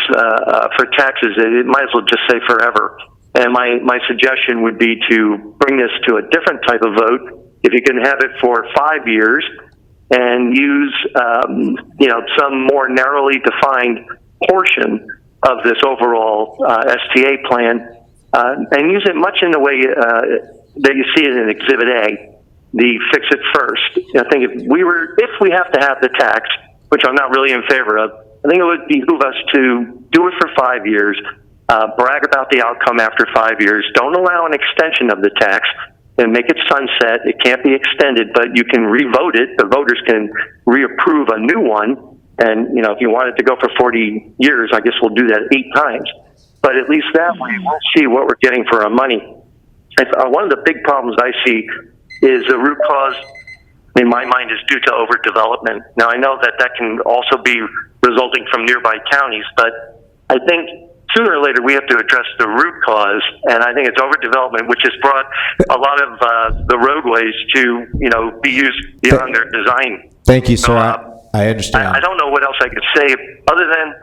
for taxes, it might as well just say forever. And my suggestion would be to bring this to a different type of vote. If you can have it for 5 years and use, some more narrowly defined portion of this overall STA plan, and use it much in the way that you see it in Exhibit A, the fix it first. I think if we have to have the tax, which I'm not really in favor of, I think it would behoove us to do it for 5 years, brag about the outcome after 5 years, don't allow an extension of the tax, and make it sunset. It can't be extended, but you can revote it. The voters can reapprove a new one, and if you wanted to go for 40 years, I guess we'll do that 8 times. But at least that way we'll see what we're getting for our money. One of the big problems I see is the root cause, in my mind, is due to overdevelopment. Now, I know that can also be resulting from nearby counties, but I think sooner or later we have to address the root cause, and I think it's overdevelopment, which has brought a lot of the roadways to, be used beyond their design. Thank you, sir. I understand. I don't know what else I could say other than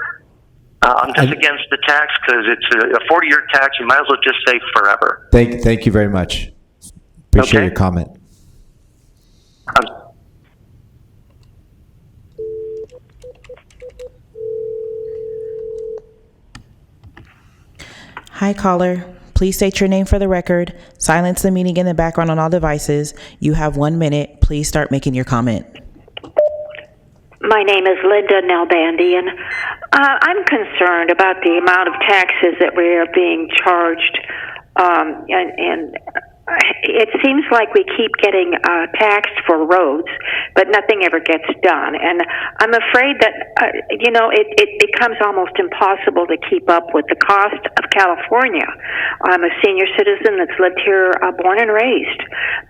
I'm just against the tax because it's a 40-year tax. You might as well just say forever. Thank you very much. Appreciate your comment. Hi, caller. Please state your name for the record. Silence the meeting in the background on all devices. You have 1 minute. Please start making your comment. My name is Linda Nalbandian. I'm concerned about the amount of taxes that we are being charged, and it seems like we keep getting taxed for roads, but nothing ever gets done. And I'm afraid that, it becomes almost impossible to keep up with the cost of California. I'm a senior citizen that's lived here, born and raised,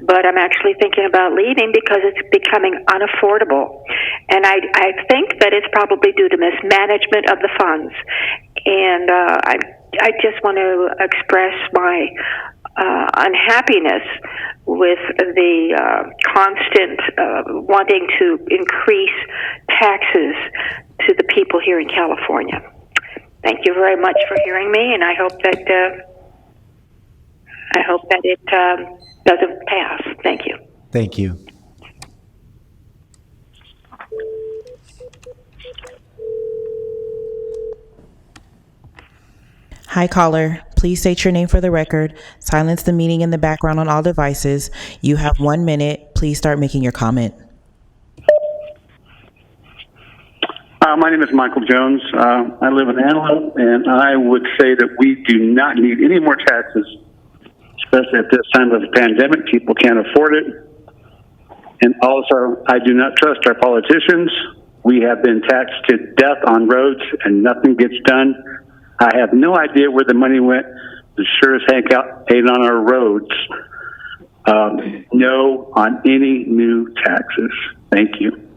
but I'm actually thinking about leaving because it's becoming unaffordable. And I think that it's probably due to mismanagement of the funds. And I just want to express my unhappiness with the constant wanting to increase taxes to the people here in California. Thank you very much for hearing me, and I hope that it doesn't pass. Thank you. Thank you. Hi, caller. Please state your name for the record. Silence the meeting in the background on all devices. You have 1 minute. Please start making your comment. My name is Michael Jones. I live in Antelope, and I would say that we do not need any more taxes, especially at this time of the pandemic. People can't afford it. And also, I do not trust our politicians. We have been taxed to death on roads and nothing gets done. I have no idea where the money went. The sure as heck ain't on our roads. No on any new taxes. Thank you.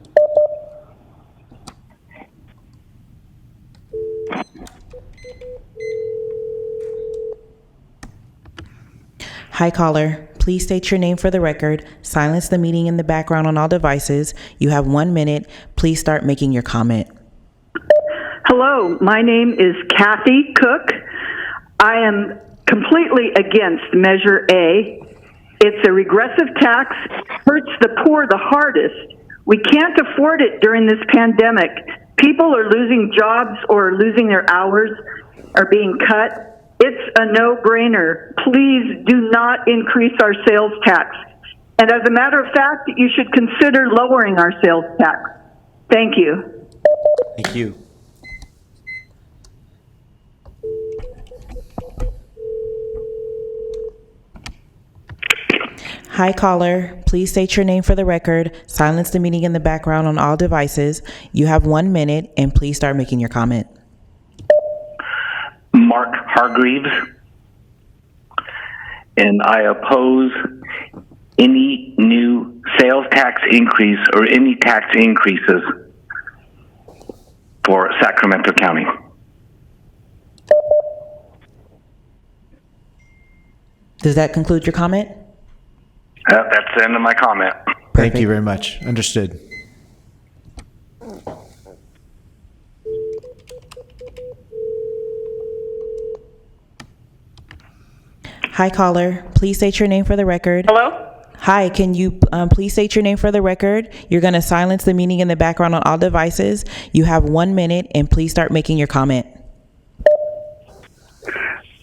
Hi, caller. Please state your name for the record. Silence the meeting in the background on all devices. You have 1 minute. Please start making your comment. Hello, my name is Kathy Cook. I am completely against Measure A. It's a regressive tax, hurts the poor the hardest. We can't afford it during this pandemic. People are losing jobs or losing their hours, are being cut. It's a no-brainer. Please do not increase our sales tax. And as a matter of fact, you should consider lowering our sales tax. Thank you. Thank you. Hi, caller. Please state your name for the record. Silence the meeting in the background on all devices. You have 1 minute, and please start making your comment. Mark Hargreaves, and I oppose any new sales tax increase or any tax increases for Sacramento County. Does that conclude your comment? That's the end of my comment. Thank you very much. Understood. Hi, caller. Please state your name for the record. Hello? Hi, can you please state your name for the record? You're going to silence the meeting in the background on all devices. You have 1 minute, and please start making your comment.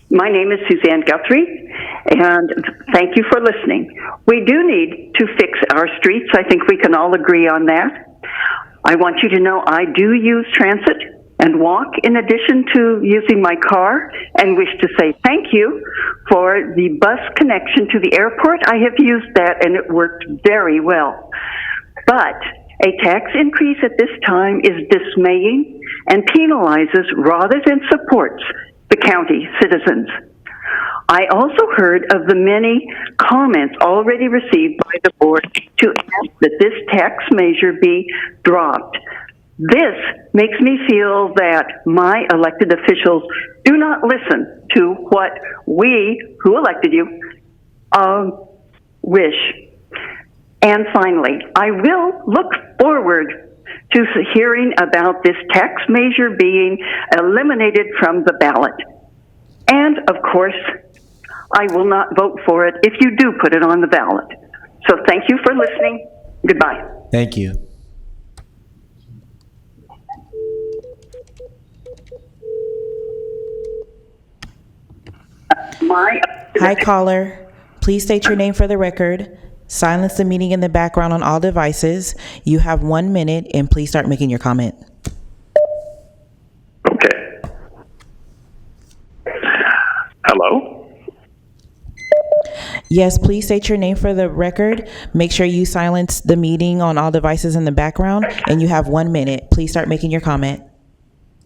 My name is Suzanne Guthrie, and thank you for listening. We do need to fix our streets. I think we can all agree on that. I want you to know I do use transit and walk in addition to using my car, and wish to say thank you for the bus connection to the airport. I have used that and it worked very well. But a tax increase at this time is dismaying and penalizes rather than supports the county citizens. I also heard of the many comments already received by the board to ask that this tax measure be dropped. This makes me feel that my elected officials do not listen to what we, who elected you, wish. And finally, I will look forward to hearing about this tax measure being eliminated from the ballot. And, of course, I will not vote for it if you do put it on the ballot. So thank you for listening. Goodbye. Thank you. Hi, caller. Please state your name for the record. Silence the meeting in the background on all devices. You have 1 minute, and please start making your comment. Okay. Hello? Yes, please state your name for the record. Make sure you silence the meeting on all devices in the background, and you have 1 minute. Please start making your comment.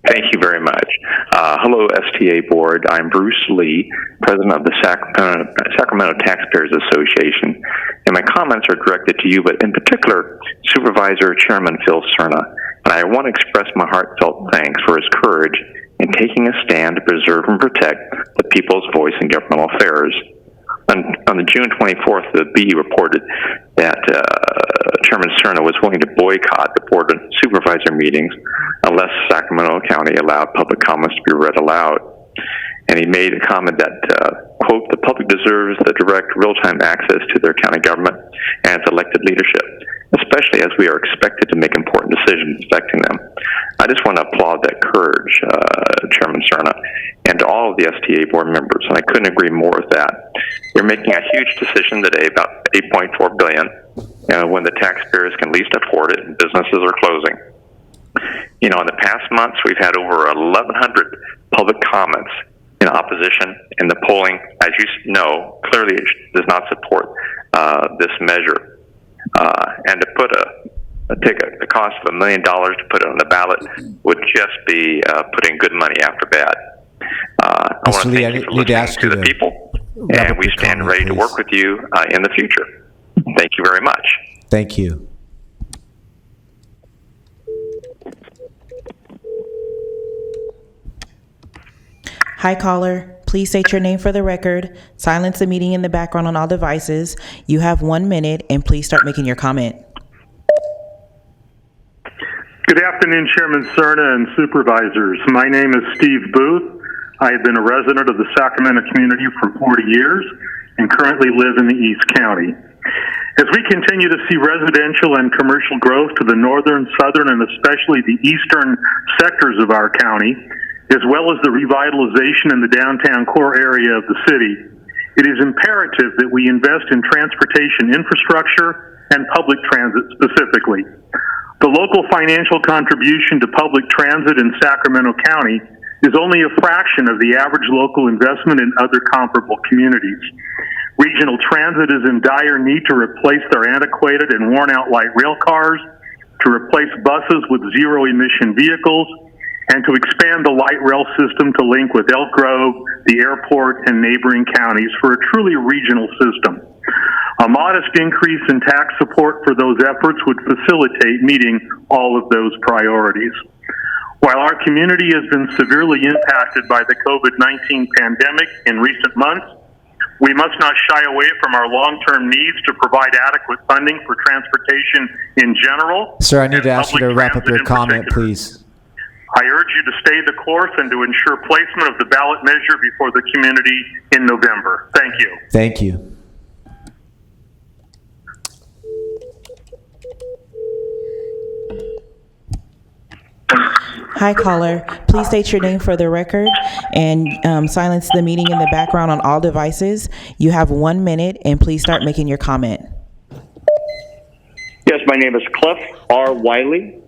Thank you very much. Hello, STA Board. I'm Bruce Lee, President of the Sacramento Taxpayers Association, and my comments are directed to you, but in particular, Supervisor Chairman Phil Cerna. And I want to express my heartfelt thanks for his courage in taking a stand to preserve and protect the people's voice in governmental affairs. On the June 24th, the BE reported that Chairman Cerna was willing to boycott the Board of Supervisor meetings unless Sacramento County allowed public comments to be read aloud. And he made a comment that, quote, the public deserves the direct real-time access to their county government and its elected leadership, especially as we are expected to make important decisions affecting them. I just want to applaud that courage, Chairman Cerna, and to all of the STA board members, and I couldn't agree more with that. You're making a huge decision today about $8.4 billion, when the taxpayers can least afford it and businesses are closing. You know, in the past months, we've had over 1,100 public comments in opposition, and the polling, as you know, clearly does not support this measure. And to put take a cost of $1 million to put it on the ballot would just be putting good money after bad. I want to thank you for listening to the people, and we stand ready to work with you in the future. Thank you very much. Thank you. Hi, caller. Please state your name for the record. Silence the meeting in the background on all devices. You have 1 minute, and please start making your comment. Good afternoon, Chairman Cerna and supervisors. My name is Steve Booth. I have been a resident of the Sacramento community for 40 years and currently live in the East County. As we continue to see residential and commercial growth to the northern, southern, and especially the eastern sectors of our county, as well as the revitalization in the downtown core area of the city, it is imperative that we invest in transportation infrastructure and public transit specifically. The local financial contribution to public transit in Sacramento County is only a fraction of the average local investment in other comparable communities. Regional transit is in dire need to replace their antiquated and worn-out light rail cars, to replace buses with zero-emission vehicles, and to expand the light rail system to link with Elk Grove, the airport, and neighboring counties for a truly regional system. A modest increase in tax support for those efforts would facilitate meeting all of those priorities. While our community has been severely impacted by the COVID-19 pandemic in recent months, we must not shy away from our long-term needs to provide adequate funding for transportation in general. Sir, I need to ask you to wrap up your comment, please. I urge you to stay the course and to ensure placement of the ballot measure before the community in November. Thank you. Thank you. Hi, caller. Please state your name for the record and silence the meeting in the background on all devices. You have 1 minute, and please start making your comment. Yes, my name is Cliff R. Wiley,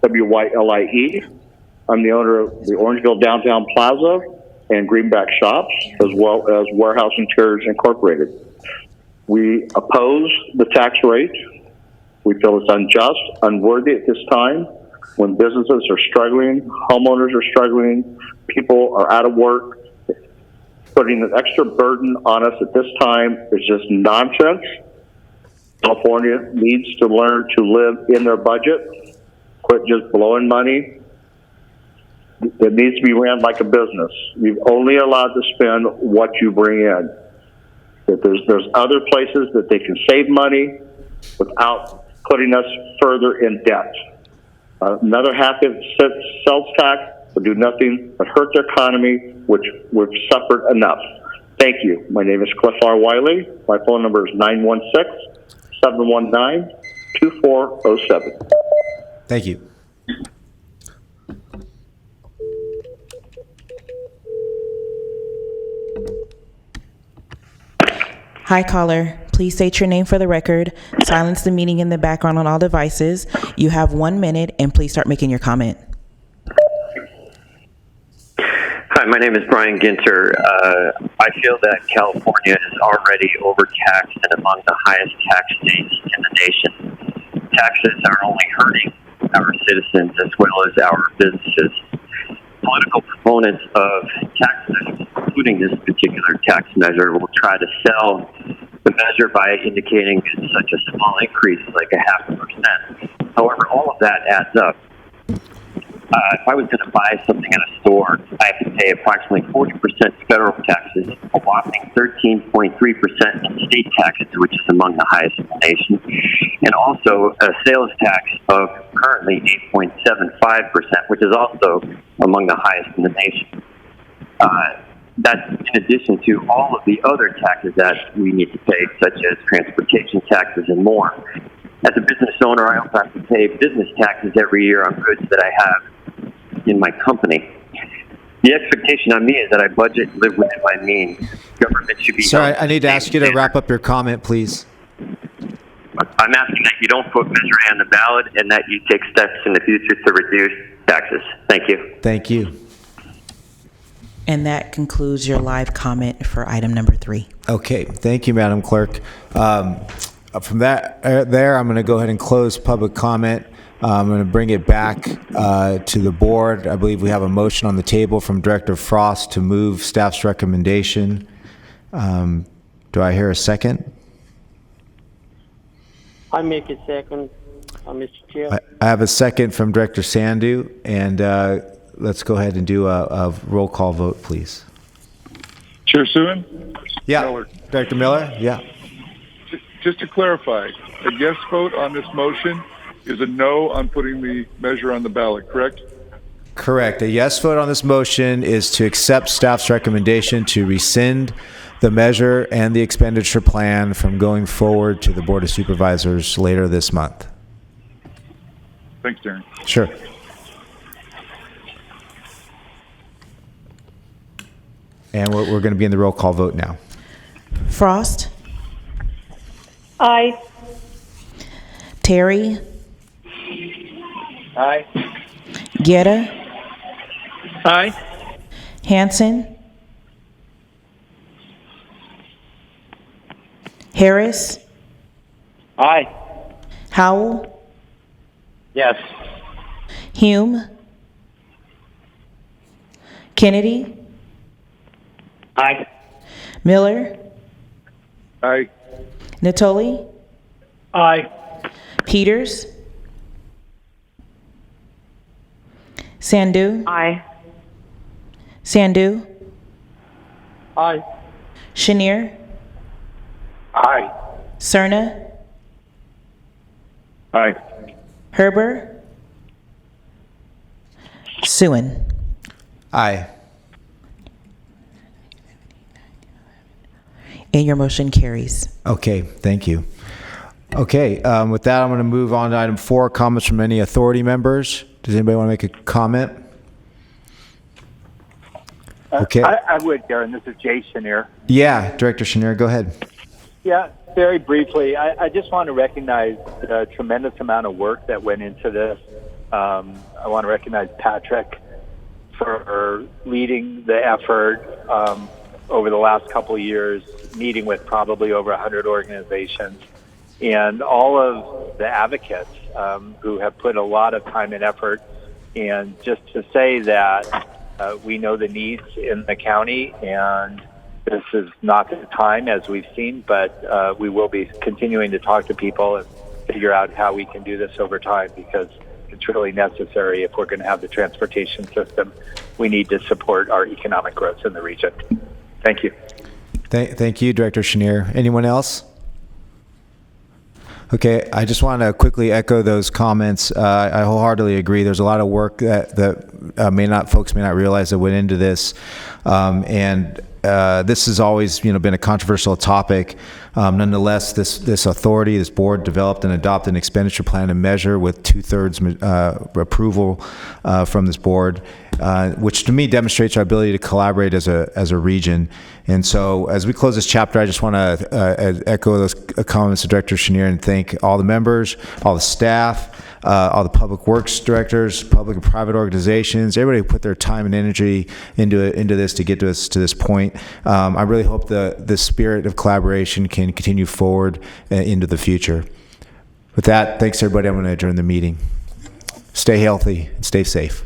W-Y-L-I-E. I'm the owner of the Orangeville Downtown Plaza and Greenback Shops, as well as Warehouse Interiors Incorporated. We oppose the tax rate. We feel it's unjust, unworthy at this time when businesses are struggling, homeowners are struggling, people are out of work. Putting an extra burden on us at this time is just nonsense. California needs to learn to live in their budget, quit just blowing money. It needs to be ran like a business. You're only allowed to spend what you bring in. That there's other places that they can save money without putting us further in debt. Another half of sales tax will do nothing but hurt the economy, which we've suffered enough. Thank you. My name is Cliff R. Wiley. My phone number is 916-719-2407. Thank you. Hi, caller. Please state your name for the record. Silence the meeting in the background on all devices. You have 1 minute, and please start making your comment. Hi, my name is Brian Ginter. I feel that California is already overtaxed and among the highest tax states in the nation. Taxes are only hurting our citizens as well as our businesses. Political proponents of taxes, including this particular tax measure, will try to sell the measure by indicating it's such a small increase, like 0.5%. However, all of that adds up. If I was going to buy something at a store, I have to pay approximately 40% federal taxes, a whopping 13.3% in state taxes, which is among the highest in the nation, and also a sales tax of currently 8.75%, which is also among the highest in the nation. That's in addition to all of the other taxes that we need to pay, such as transportation taxes and more. As a business owner, I also have to pay business taxes every year on goods that I have in my company. The expectation on me is that I budget and live within my means. Government should be... Sorry, I need to ask you to wrap up your comment, please. I'm asking that you don't put Measure A on the ballot and that you take steps in the future to reduce taxes. Thank you. Thank you. And that concludes your live comment for item number 3. Okay, thank you, Madam Clerk. from that there, I'm going to go ahead and close public comment. I'm going to bring it back to the board. I believe we have a motion on the table from Director Frost to move staff's recommendation. Do I hear a second? I make a second, Mr. Chair. I have a second from Director Sandu, and let's go ahead and do a roll call vote, please. Chair Suen? Yeah. Miller. Director Miller? Yeah. Just to clarify, a yes vote on this motion is a no on putting the measure on the ballot, correct? Correct. A yes vote on this motion is to accept staff's recommendation to rescind the measure and the expenditure plan from going forward to the Board of Supervisors later this month. Thanks, Darren. Sure. And we're going to be in the roll call vote now. Frost, Aye. Terry, Aye. Guerra, Aye. Hanson, Harris, Aye. Howell, Yes. Hume, Kennedy, Aye. Miller, Aye. Natoli, Aye. Peters, Sandu, Aye. Sandu, Aye. Chenier, Aye. Cerna, Aye. Herber, Suen. Aye. And your motion carries. Okay, thank you. Okay, with that, I'm going to move on to item 4, comments from any authority members. Does anybody want to make a comment? Okay. I would, Darren. This is Jay Chenier. Yeah, Director Chenier, go ahead. Yeah, very briefly, I just want to recognize the tremendous amount of work that went into this. I want to recognize Patrick for leading the effort over the last couple of years, meeting with probably over 100 organizations, and all of the advocates who have put a lot of time and effort. And just to say that we know the needs in the county, and this is not the time, as we've seen, but we will be continuing to talk to people and figure out how we can do this over time, because it's really necessary if we're going to have the transportation system. We need to support our economic growth in the region. Thank you. Thank you, Director Chenier. Anyone else? Okay, I just want to quickly echo those comments. I wholeheartedly agree. There's a lot of work that folks may not realize that went into this, and this has always, been a controversial topic. Nonetheless, this authority, this board, developed and adopted an expenditure plan and measure with 2/3 approval from this board, which to me demonstrates our ability to collaborate as a region. And so, as we close this chapter, I just want to echo those comments of Director Chenier and thank all the members, all the staff, all the public works directors, public and private organizations, everybody who put their time and energy into this to get us to this point. I really hope the spirit of collaboration can continue forward into the future. With that, thanks everybody. I'm going to adjourn the meeting. Stay healthy and stay safe.